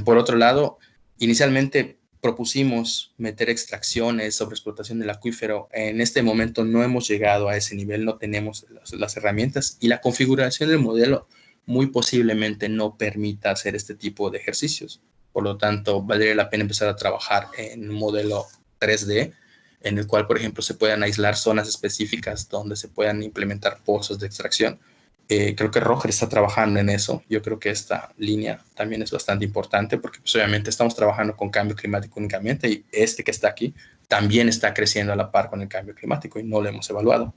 Por otro lado, inicialmente propusimos meter extracciones sobre explotación del acuífero. En este momento no hemos llegado a ese nivel, no tenemos las herramientas y la configuración del modelo muy posiblemente no permita hacer este tipo de ejercicios. Por lo tanto, valdría la pena empezar a trabajar en un modelo 3D, en el cual, por ejemplo, se puedan aislar zonas específicas donde se puedan implementar pozos de extracción. Creo que Roger está trabajando en eso. Yo creo que esta línea también es bastante importante porque pues, obviamente estamos trabajando con cambio climático únicamente y este que está aquí también está creciendo a la par con el cambio climático y no lo hemos evaluado.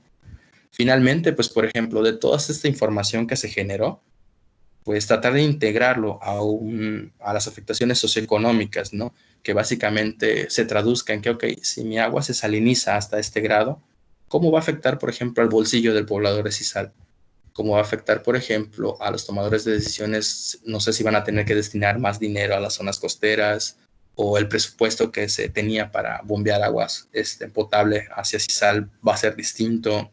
Finalmente, pues, por ejemplo, de toda esta información que se generó, pues tratar de integrarlo a las afectaciones socioeconómicas, ¿no? Que básicamente se traduzca en que, ok, si mi agua se saliniza hasta este grado, ¿cómo va a afectar, por ejemplo, al bolsillo del poblador de Sisal? ¿Cómo va a afectar, por ejemplo, a los tomadores de decisiones? No sé si van a tener que destinar más dinero a las zonas costeras o el presupuesto que se tenía para bombear aguas potable hacia Sisal va a ser distinto.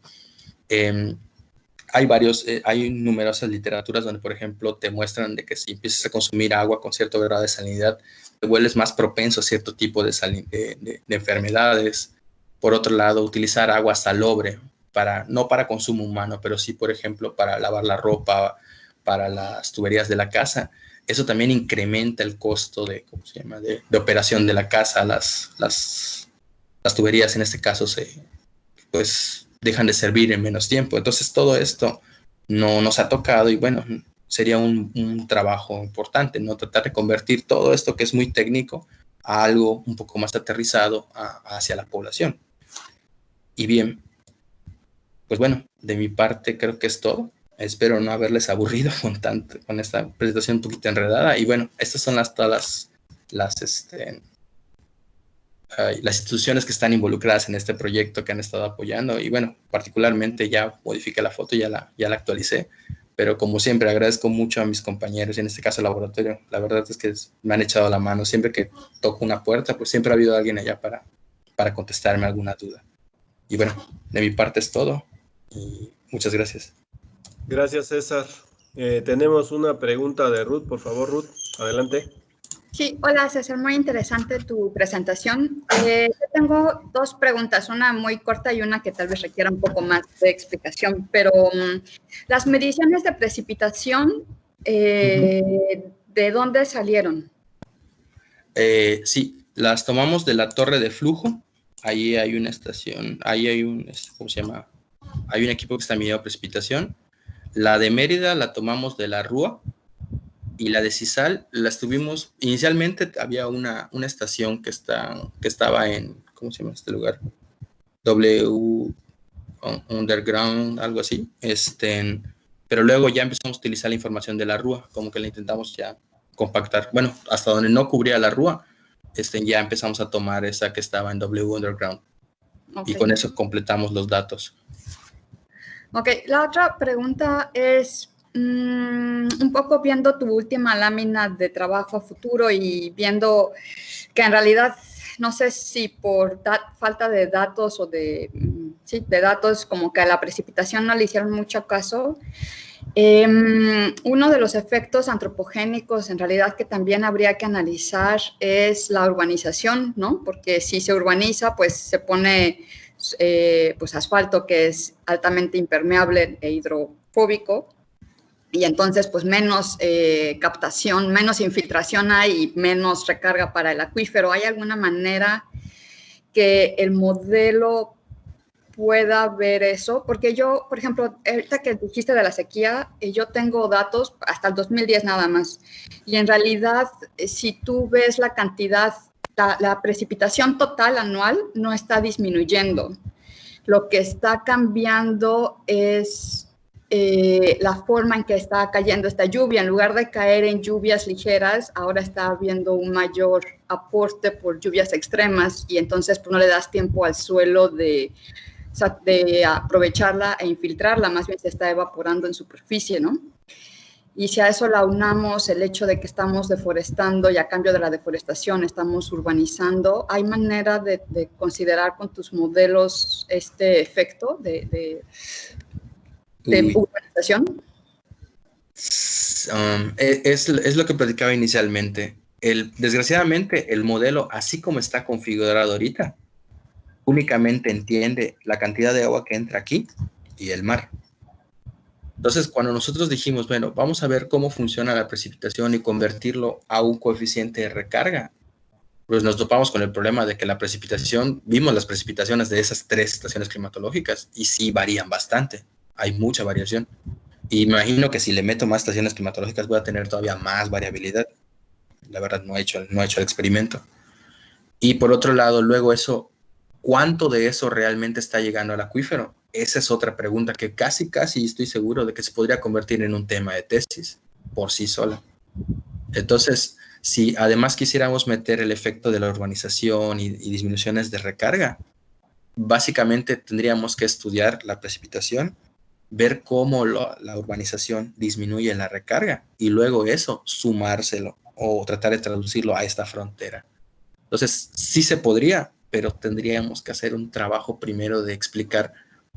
Hay numerosas literaturas donde, por ejemplo, te muestran de que si empiezas a consumir agua con cierto grado de salinidad, te vuelves más propenso a cierto tipo de enfermedades. Por otro lado, utilizar agua salobre, no para consumo humano, pero sí, por ejemplo, para lavar la ropa, para las tuberías de la casa. Eso también incrementa el costo de operación de la casa. Las tuberías en este caso dejan de servir en menos tiempo. Entonces todo esto no nos ha tocado y bueno, sería un trabajo importante, ¿no? Tratar de convertir todo esto que es muy técnico a algo un poco más aterrizado hacia la población. Y bien, pues bueno, de mi parte creo que es todo. Espero no haberles aburrido con esta presentación un poquito enredada. Y bueno, estas son todas las instituciones que están involucradas en este proyecto que han estado apoyando y bueno, particularmente ya modifiqué la foto, ya la actualicé, pero como siempre agradezco mucho a mis compañeros y en este caso el laboratorio, la verdad es que me han echado la mano, siempre que toco una puerta, pues siempre ha habido alguien allá para contestarme alguna duda. Y bueno, de mi parte es todo y muchas gracias. Gracias, César. Tenemos una pregunta de Ruth, por favor, Ruth, adelante. Sí, hola César, muy interesante tu presentación. Yo tengo dos preguntas, una muy corta y una que tal vez requiera un poco más de explicación, pero las mediciones de precipitación, ¿de dónde salieron? Sí, las tomamos de la torre de flujo. Ahí hay una estación, ahí hay un, ¿cómo se llama? Hay un equipo que está midiendo precipitación. La de Mérida la tomamos de la Rúa y la de Cisal las tuvimos, inicialmente había una estación que estaba en, ¿cómo se llama este lugar? W Underground, algo así. Pero luego ya empezamos a utilizar la información de la Rúa, como que la intentamos ya compactar. Bueno, hasta donde no cubría la Rúa, ya empezamos a tomar esa que estaba en W Underground. Okay. Y con eso completamos los datos. Ok, la otra pregunta es, un poco viendo tu última lámina de trabajo a futuro y viendo que en realidad, no sé si por falta de datos o de datos, como que a la precipitación no le hicieron mucho caso. Uno de los efectos antropogénicos en realidad que también habría que analizar es la urbanización, ¿no? Porque si se urbaniza, pues se pone pues asfalto que es altamente impermeable e hidrofóbico, y entonces pues menos captación, menos infiltración hay y menos recarga para el acuífero. ¿Hay alguna manera que el modelo pueda ver eso? Porque yo, por ejemplo, ahorita que dijiste de la sequía, yo tengo datos hasta el 2010 nada más, y en realidad si tú ves la cantidad, la precipitación total anual no está disminuyendo. Lo que está cambiando es la forma en que está cayendo esta lluvia. En lugar de caer en lluvias ligeras, ahora está habiendo un mayor aporte por lluvias extremas, y entonces pues, no le das tiempo al suelo de aprovecharla e infiltrarla, más bien se está evaporando en superficie, ¿no? Y si a eso la unamos el hecho de que estamos deforestando y a cambio de la deforestación estamos urbanizando, ¿hay manera de considerar con tus modelos este efecto de urbanización? Es lo que platicaba inicialmente. Desgraciadamente, el modelo, así como está configurado ahorita, únicamente entiende la cantidad de agua que entra aquí y el mar. Entonces, cuando nosotros dijimos, bueno, vamos a ver cómo funciona la precipitación y convertirlo a un coeficiente de recarga, pues nos topamos con el problema de que la precipitación, vimos las precipitaciones de esas 3 estaciones climatológicas y sí varían bastante, hay mucha variación. Y me imagino que si le meto más estaciones climatológicas voy a tener todavía más variabilidad. La verdad no he hecho el experimento. Y por otro lado, luego eso, ¿cuánto de eso realmente está llegando al acuífero? Esa es otra pregunta que casi estoy seguro de que se podría convertir en un tema de tesis por sí sola. Entonces, si además quisiéramos meter el efecto de la urbanización y disminuciones de recarga, básicamente tendríamos que estudiar la precipitación, ver cómo la urbanización disminuye la recarga y luego eso sumárselo o tratar de traducirlo a esta frontera. Entonces, sí se podría, pero tendríamos que hacer un trabajo primero de explicar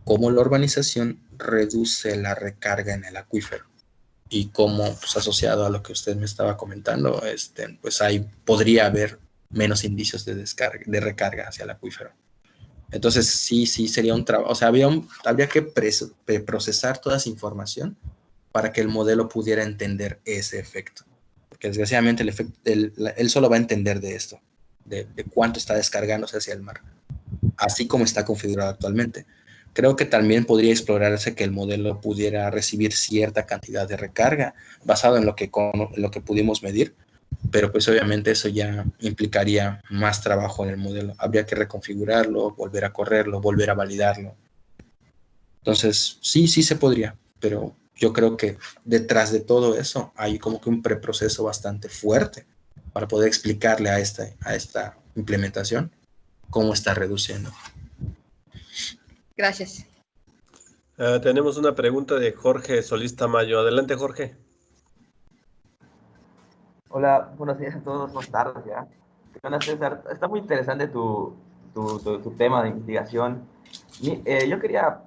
cómo la urbanización reduce la recarga en el acuífero y cómo, pues, asociado a lo que usted me estaba comentando, pues ahí podría haber menos indicios de recarga hacia el acuífero. Entonces, sí sería un trabajo, o sea, habría que procesar toda esa información para que el modelo pudiera entender ese efecto. Porque desgraciadamente él solo va a entender de esto, de cuánto está descargándose hacia el mar, así como está configurado actualmente. Creo que también podría explorarse que el modelo pudiera recibir cierta cantidad de recarga basado en lo que pudimos medir, pero pues obviamente eso ya implicaría más trabajo en el modelo. Habría que reconfigurarlo, volver a correrlo, volver a validarlo. Entonces, sí se podría, pero yo creo que detrás de todo eso hay como que un preproceso bastante fuerte para poder explicarle a esta implementación cómo está reduciendo. Gracias. Tenemos una pregunta de Jorge Solís Tamayo. Adelante, Jorge. Hola, buenos días a todos, son tardes ya. Hola César, está muy interesante tu tema de investigación. Yo quería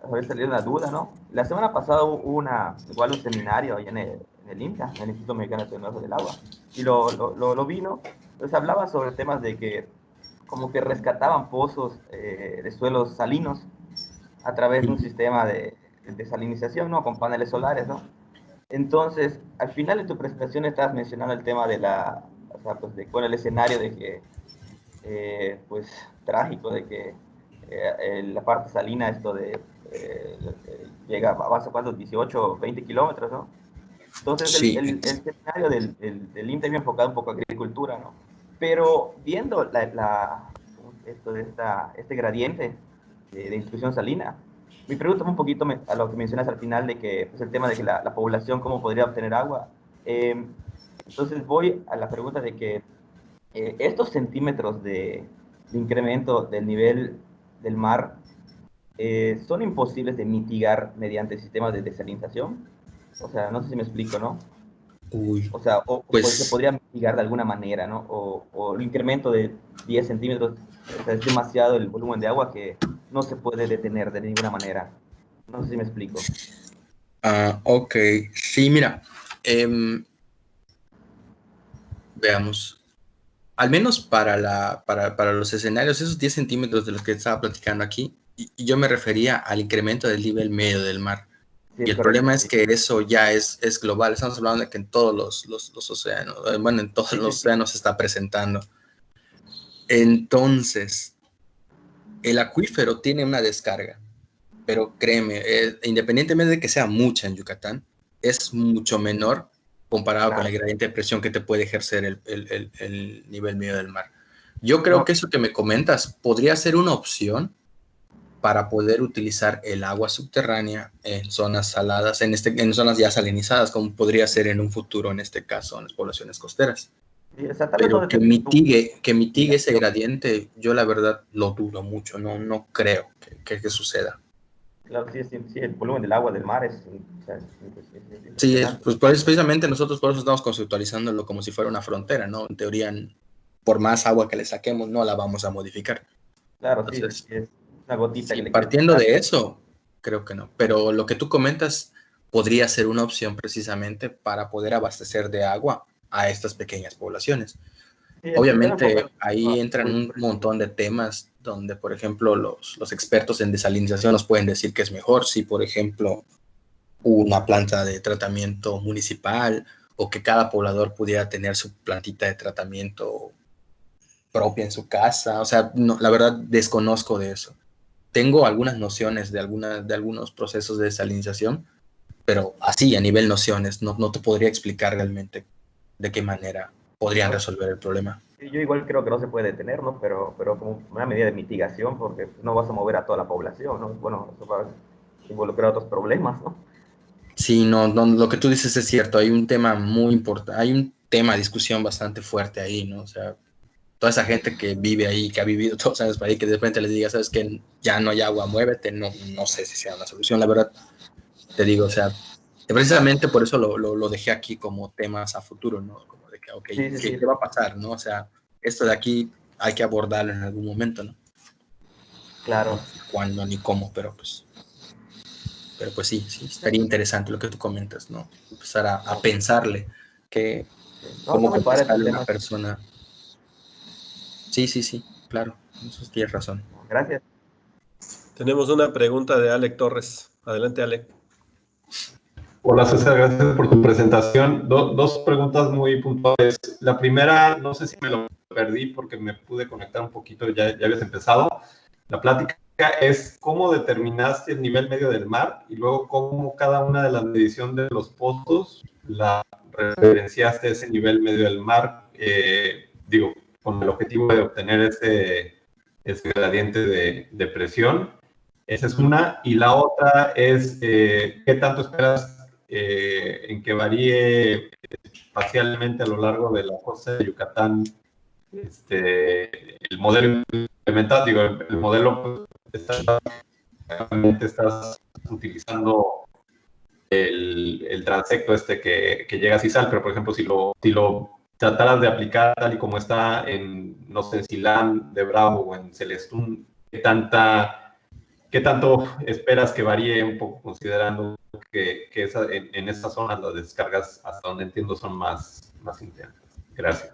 haber salido una duda, ¿no? La semana pasada hubo igual un seminario ahí en el IMTA, el Instituto Mexicano de Tecnología del Agua, y lo vino, pues hablaba sobre temas de que como que rescataban pozos de suelos salinos a través de un sistema de desalinización, ¿no? Con paneles solares, ¿no? Entonces, al final de tu presentación estabas mencionando el tema de o sea, pues con el escenario de que, pues, trágico, de que la parte salina, esto de, llega a base, ¿cuántos? 18 o 20 kilómetros, ¿no? Entonces, Sí, el escenario del INTA viene enfocado un poco a agricultura, ¿no? Pero viendo este gradiente de intrusión salina, mi pregunta va un poquito a lo que mencionas al final de que pues, el tema de que la población cómo podría obtener agua. Entonces voy a la pregunta de que estos centímetros de incremento del nivel del mar son imposibles de mitigar mediante sistemas de desalinización. O sea, no sé si me explico, ¿no? uy, O sea, o se pues, podría mitigar de alguna manera, ¿no? O el incremento de 10 centímetros, o sea, es demasiado el volumen de agua que no se puede detener de ninguna manera. No sé si me explico. ok, sí, mira, veamos. Al menos para los escenarios, esos 10 centímetros de los que estaba platicando aquí, y yo me refería al incremento del nivel medio del mar. Sí, Y es el correcto, problema es sí. que eso ya es global. Estamos hablando de que en todos los océanos, bueno, en todos Sí, los sí, sí. océanos se está presentando. Entonces, el acuífero tiene una descarga, pero créeme, independientemente de que sea mucha en Yucatán, es mucho menor comparado con Claro. el gradiente de presión que te puede ejercer el nivel medio del mar. Yo creo No, que eso que me comentas podría ser una opción para poder utilizar el agua subterránea en zonas saladas, en zonas ya salinizadas, como podría ser en un futuro, en este caso, en las poblaciones costeras. sí, o sea, tal vez no Pero desde que mitigue ese mitigación. gradiente, yo la verdad lo dudo mucho, no creo que suceda. Claro, sí, sí, sí, el volumen del agua del mar es, o sea, es Sí, impresionante. pues por eso, precisamente nosotros por eso estamos conceptualizándolo como si fuera una frontera, ¿no? En teoría, por más agua que le saquemos, no la vamos a modificar. Claro, sí, sí, Entonces, sí, es una gotita que sí, le quieres partiendo quitar. de eso, creo que no. Pero lo que tú comentas podría ser una opción precisamente para poder abastecer de agua a estas pequeñas poblaciones. Sí, el tema enfocado Obviamente a ahí entran un agricultura. montón de temas donde, por ejemplo, los expertos en desalinización nos pueden decir que es mejor si, por ejemplo, una planta de tratamiento municipal o que cada poblador pudiera tener su plantita de tratamiento propia en su casa. O sea, no, la verdad desconozco de eso. Tengo algunas nociones de algunos procesos de desalinización, pero así a nivel nociones, no te podría explicar realmente de qué manera podrían No, resolver el problema. sí, yo igual creo que no se puede detener, ¿no? Pero como una medida de mitigación, porque no vas a mover a toda la población, ¿no? Bueno, eso va a involucrar otros problemas, ¿no? Sí, lo que tú dices es cierto, hay un tema muy importante, hay un tema de discusión bastante fuerte ahí, ¿no? O sea, toda esa gente que vive ahí, que ha vivido todos los años para ahí, que de repente les diga, sabes que ya no hay agua, muévete, no sé si sea una solución, la verdad, te digo, o sea, precisamente por eso lo dejé aquí como temas a futuro, ¿no? Como de que, ok, Sí, sí, ¿qué sí, va a pasar, no? O sea, esto de aquí hay que abordarlo en algún momento, ¿no? No claro. sé cuándo ni cómo, pero pues sí, estaría interesante lo que tú comentas, ¿no? Empezar a No, pensarle que sí. No, está cómo muy padre tu contestarle a tema. una persona. Sí, claro, eso tienes razón. Gracias. Tenemos una pregunta de Alec Torres. Adelante, Alec. Hola César, gracias por tu presentación. Dos preguntas muy puntuales. La primera, no sé si me lo perdí porque me pude conectar un poquito, ya habías empezado. La plática es cómo determinaste el nivel medio del mar y luego cómo cada una de las mediciones de los pozos la referenciaste a ese nivel medio del mar, digo, con el objetivo de obtener ese gradiente de presión. Esa es una. Y la otra es, ¿qué tanto esperas en que varíe parcialmente a lo largo de la costa de Yucatán el modelo implementado? Digo, el modelo, pues, estás utilizando el transecto que llega a Cizal, pero por ejemplo, si lo trataras de aplicar tal y como está en, no sé, en Silán de Bravo o en Celestún, ¿qué tanta ¿qué tanto esperas que varíe un poco considerando que en estas zonas las descargas, hasta donde entiendo, son más intensas? Gracias.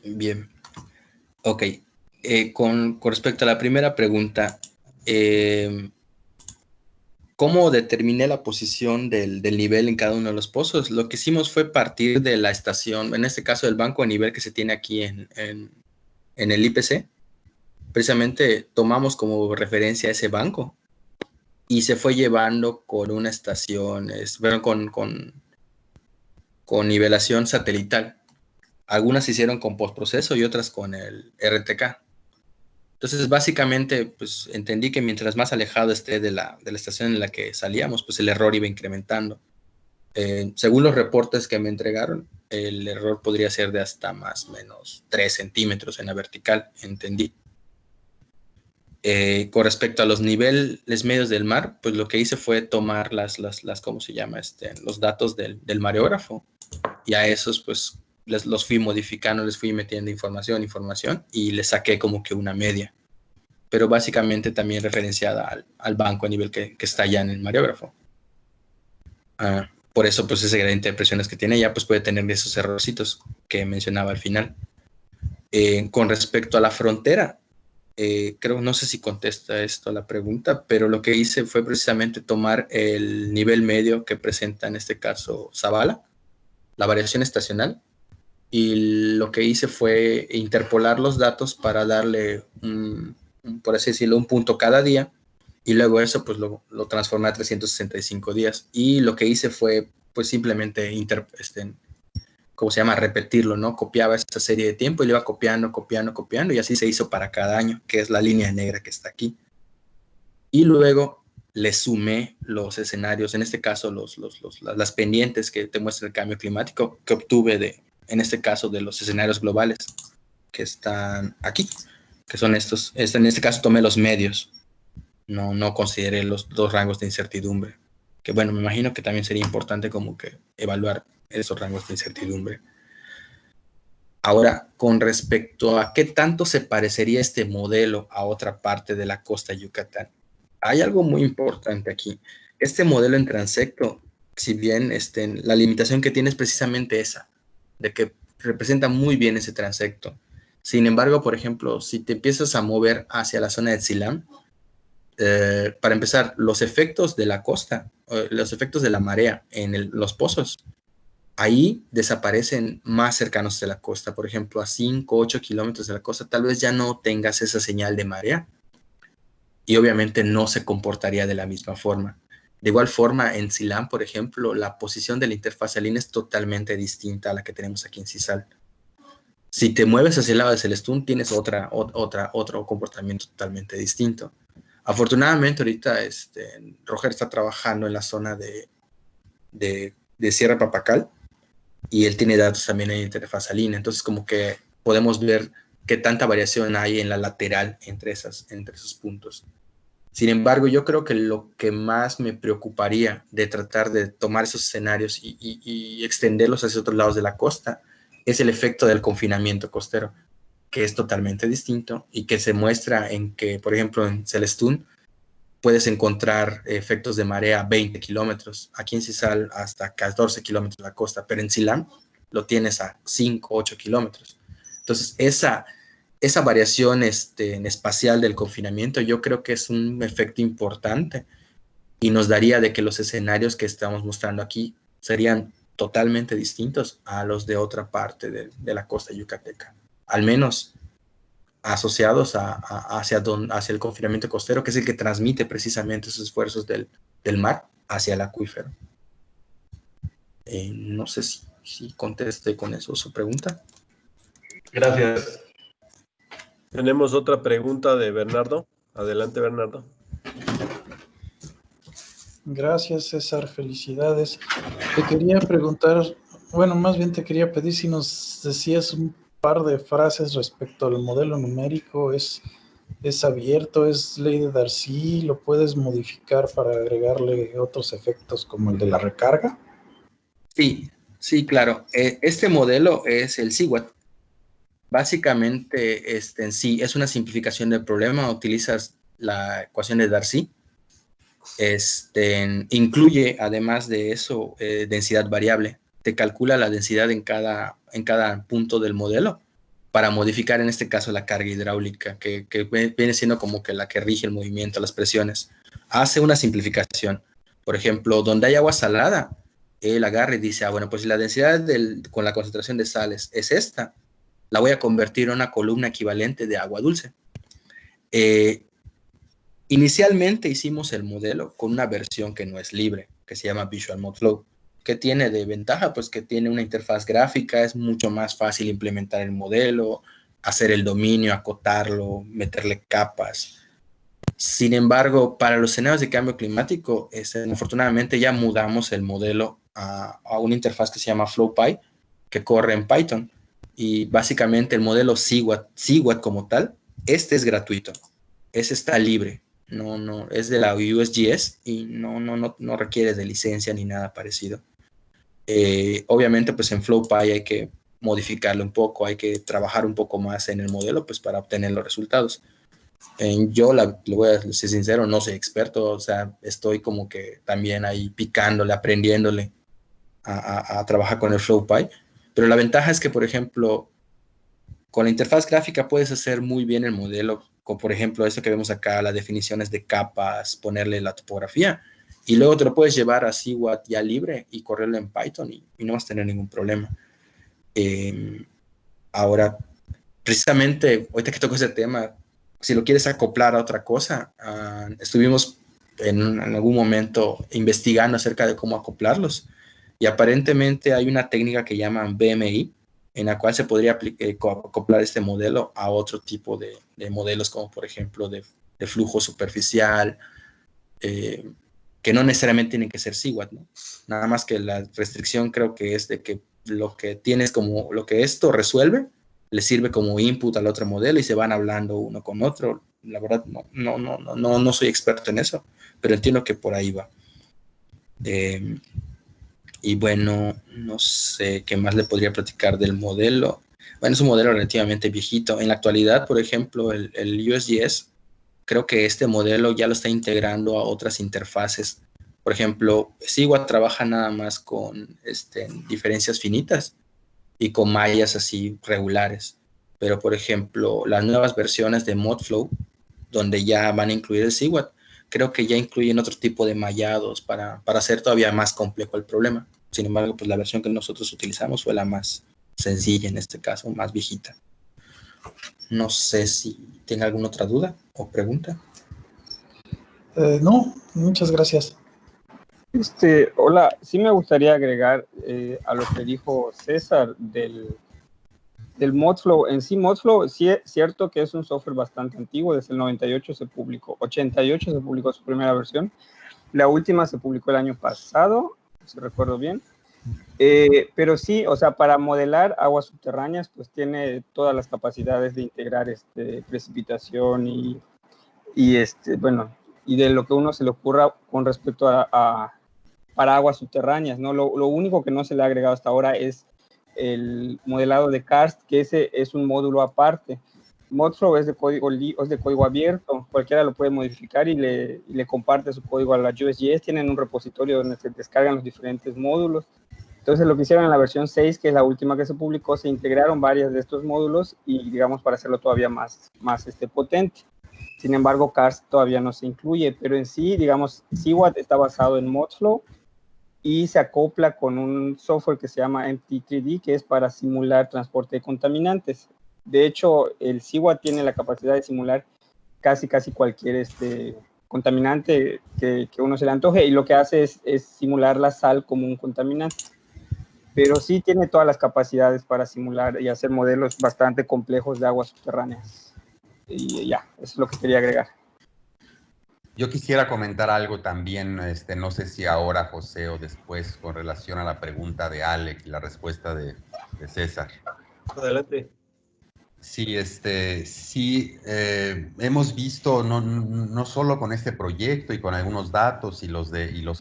Bien. Ok. Con respecto a la primera pregunta, ¿cómo determiné la posición del nivel en cada uno de los pozos? Lo que hicimos fue partir de la estación, en este caso del banco de nivel que se tiene aquí en el IPC. Precisamente tomamos como referencia ese banco y se fue llevando con una estación, con nivelación satelital. Algunas se hicieron con postproceso y otras con el RTK. Entonces, básicamente, pues entendí que mientras más alejado esté de la estación en la que salíamos, pues el error iba incrementando. Según los reportes que me entregaron, el error podría ser de hasta más o menos 3 centímetros en la vertical, entendí. Con respecto a los niveles medios del mar, pues lo que hice fue tomar ¿cómo se llama? Los datos del mareógrafo, y a esos pues los fui modificando, les fui metiendo información y les saqué como que una media, pero básicamente también referenciada al banco a nivel que está ya en el mareógrafo. Por eso pues ese gradiente de presiones que tiene ya pues puede tener esos errorcitos que mencionaba al final. Con respecto a la frontera, no sé si contesta esto a la pregunta, pero lo que hice fue precisamente tomar el nivel medio que presenta en este caso Zavala, la variación estacional, y lo que hice fue interpolar los datos para darle, por así decirlo, un punto cada día, y luego eso pues lo transformé a 365 días, y lo que hice fue pues simplemente ¿cómo se llama? Repetirlo, ¿no? Copiaba esta serie de tiempo y le iba copiando, y así se hizo para cada año, que es la línea negra que está aquí. Y luego le sumé los escenarios, en este caso las pendientes que te muestra el cambio climático que obtuve en este caso de los escenarios globales que están aquí, que son estos. En este caso tomé los medios, no consideré los dos rangos de incertidumbre, que bueno, me imagino que también sería importante como que evaluar esos rangos de incertidumbre. Ahora, con respecto a qué tanto se parecería este modelo a otra parte de la costa de Yucatán, hay algo muy importante aquí. Este modelo en transecto, si bien la limitación que tiene es precisamente esa, de que representa muy bien ese transecto. Sin embargo, por ejemplo, si te empiezas a mover hacia la zona de Tzilán, para empezar, los efectos de la costa, los efectos de la marea en los pozos, ahí desaparecen más cercanos de la costa. Por ejemplo, a 5 o 8 kilómetros de la costa, tal vez ya no tengas esa señal de marea y obviamente no se comportaría de la misma forma. De igual forma, en Tzilán, por ejemplo, la posición de la interfaz salina es totalmente distinta a la que tenemos aquí en Cizal. Si te mueves hacia el lado de Celestún, tienes otro comportamiento totalmente distinto. Afortunadamente, ahorita Roger está trabajando en la zona de Sierra Papacal, y él tiene datos también en interfaz salina, entonces como que podemos ver qué tanta variación hay en la lateral entre esos puntos. Sin embargo, yo creo que lo que más me preocuparía de tratar de tomar esos escenarios y extenderlos hacia otros lados de la costa es el efecto del confinamiento costero, que es totalmente distinto y que se muestra en que, por ejemplo, en Celestún puedes encontrar efectos de marea a 20 kilómetros, aquí en Cizal hasta 14 kilómetros de la costa, pero en Tzilán lo tienes a 5, 8 kilómetros. Entonces, esa variación en espacial del confinamiento yo creo que es un efecto importante y nos daría de que los escenarios que estamos mostrando aquí serían totalmente distintos a los de otra parte de la costa yucateca, al menos asociados hacia el confinamiento costero, que es el que transmite precisamente esos esfuerzos del mar hacia el acuífero. No sé si contesté con eso su pregunta. Gracias. Tenemos otra pregunta de Bernardo. Adelante, Bernardo. Gracias, César. Felicidades. Te quería preguntar, bueno, más bien te quería pedir si nos decías un par de frases respecto al modelo numérico. ¿Es abierto? ¿Es ley de Darcy? ¿Lo puedes modificar para agregarle otros efectos como el de la recarga? Sí, claro. Este modelo es el CIWAT. Básicamente, en sí es una simplificación del problema. Utilizas la ecuación de Darcy, incluye, además de eso, densidad variable. Te calcula la densidad en cada punto del modelo para modificar, en este caso, la carga hidráulica, que viene siendo como que la que rige el movimiento, las presiones. Hace una simplificación. Por ejemplo, donde hay agua salada, él agarra y dice, bueno, pues si la densidad con la concentración de sales es esta, la voy a convertir en una columna equivalente de agua dulce. Inicialmente hicimos el modelo con una versión que no es libre, que se llama Visual Mode Flow. ¿Qué tiene de ventaja? Pues que tiene una interfaz gráfica, es mucho más fácil implementar el modelo, hacer el dominio, acotarlo, meterle capas. Sin embargo, para los escenarios de cambio climático, afortunadamente ya mudamos el modelo a una interfaz que se llama FlowPy, que corre en Python. Y básicamente el modelo SeaWatt como tal, es gratuito. Está libre. No, es de la USGS y no requiere de licencia ni nada parecido. Obviamente, pues en FlowPy hay que modificarlo un poco, hay que trabajar un poco más en el modelo, pues para obtener los resultados. Yo, le voy a ser sincero, no soy experto, o sea, estoy como que también ahí picándole, aprendiéndole a trabajar con el FlowPy, pero la ventaja es que, por ejemplo, con la interfaz gráfica puedes hacer muy bien el modelo, como por ejemplo esto que vemos acá, las definiciones de capas, ponerle la topografía, y luego te lo puedes llevar a SeaWatt ya libre y correrlo en Python y no vas a tener ningún problema. Ahora, precisamente, ahorita que toco ese tema, si lo quieres acoplar a otra cosa, estuvimos en algún momento investigando acerca de cómo acoplarlos, y aparentemente hay una técnica que llaman BMI, en la cual se podría acoplar este modelo a otro tipo de modelos, como por ejemplo de flujo superficial, que no necesariamente tienen que ser SeaWatt, ¿no? Nada más que la restricción creo que es de que lo que tienes como, lo que esto resuelve, le sirve como input al otro modelo y se van hablando uno con otro. La verdad, no soy experto en eso, pero entiendo que por ahí va. Y bueno, no sé qué más le podría platicar del modelo. Bueno, es un modelo relativamente viejito. En la actualidad, por ejemplo, el USGS, creo que este modelo ya lo está integrando a otras interfaces. Por ejemplo, SeaWatt trabaja nada más con diferencias finitas y con mallas así regulares. Pero, por ejemplo, las nuevas versiones de ModFlow, donde ya van a incluir el SeaWatt, creo que ya incluyen otro tipo de mallados para hacer todavía más complejo el problema. Sin embargo, pues la versión que nosotros utilizamos fue la más sencilla en este caso, más viejita. No sé si tiene alguna otra duda o pregunta. No, muchas gracias. Hola, sí me gustaría agregar a lo que dijo César del ModFlow. En sí, ModFlow sí es cierto que es un software bastante antiguo, desde el 98 se publicó, 88 se publicó su primera versión, la última se publicó el año pasado, si recuerdo bien, pero sí, o sea, para modelar aguas subterráneas, pues tiene todas las capacidades de integrar precipitación y bueno, y de lo que uno se le ocurra con respecto para aguas subterráneas, ¿no? Lo único que no se le ha agregado hasta ahora es el modelado de karst, que ese es un módulo aparte. ModFlow es de código abierto, cualquiera lo puede modificar y le comparte su código a la USGS. Tienen un repositorio donde se descargan los diferentes módulos. Entonces, lo que hicieron en la versión 6, que es la última que se publicó, se integraron varios de estos módulos y, digamos, para hacerlo todavía más potente. Sin embargo, karst todavía no se incluye, pero en sí, digamos, SeaWatt está basado en ModFlow y se acopla con un software que se llama MT3D, que es para simular transporte de contaminantes. De hecho, el SeaWatt tiene la capacidad de simular casi cualquier contaminante que uno se le antoje, y lo que hace es simular la sal como un contaminante. Pero sí tiene todas las capacidades para simular y hacer modelos bastante complejos de aguas subterráneas. Y ya, eso es lo que quería agregar. Yo quisiera comentar algo también, no sé si ahora, José, o después, con relación a la pregunta de Alex y la respuesta de César. Adelante. Sí, hemos visto, no solo con este proyecto y con algunos datos y los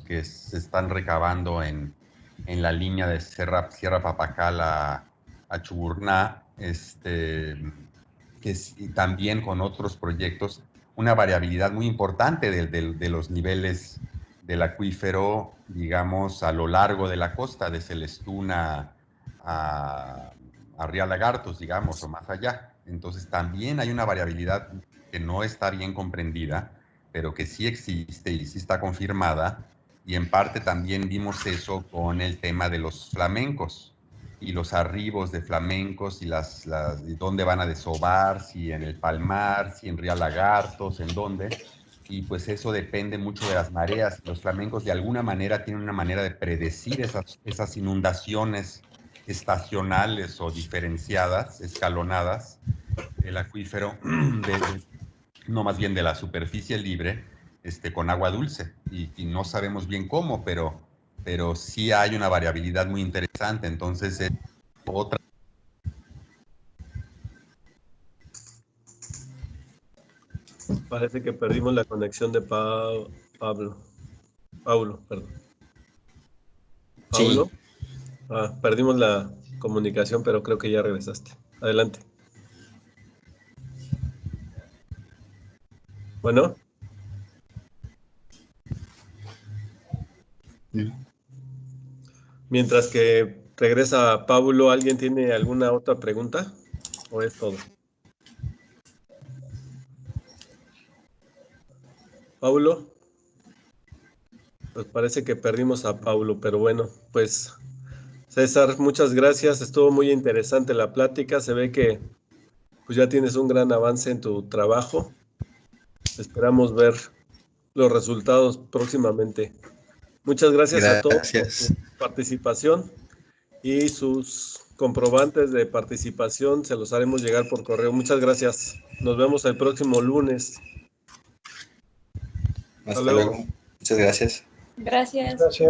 que se están recabando en la línea de Sierra Papacal a Chuburná, y también con otros proyectos, una variabilidad muy importante de los niveles del acuífero, digamos, a lo largo de la costa, de Celestún a Río Lagartos, digamos, o más allá. Entonces también hay una variabilidad que no está bien comprendida, pero que sí existe y sí está confirmada, y en parte también vimos eso con el tema de los flamencos y los arribos de flamencos y dónde van a desovar, si en el Palmar, si en Río Lagartos, en dónde, y pues eso depende mucho de las mareas. Los flamencos de alguna manera tienen una manera de predecir esas inundaciones estacionales o diferenciadas, escalonadas, del acuífero, no más bien de la superficie libre, con agua dulce, y no sabemos bien cómo, pero sí hay una variabilidad muy interesante. Entonces es otra. Parece que perdimos la conexión de Paulo, perdón. Paulo. Sí. Perdimos la comunicación, pero creo que ya regresaste. Adelante. Bueno. Mientras que regresa Paulo, ¿alguien tiene alguna otra pregunta? ¿O es todo? Paulo. Pues parece que perdimos a Paulo, pero bueno, pues César, muchas gracias. Estuvo muy interesante la plática. Se ve que pues ya tienes un gran avance en tu trabajo. Esperamos ver los resultados próximamente. Muchas gracias a todos por su participación, y sus comprobantes de participación se los haremos llegar por correo. Muchas gracias. Nos vemos el próximo lunes. Hasta luego. Muchas gracias. Gracias. Gracias.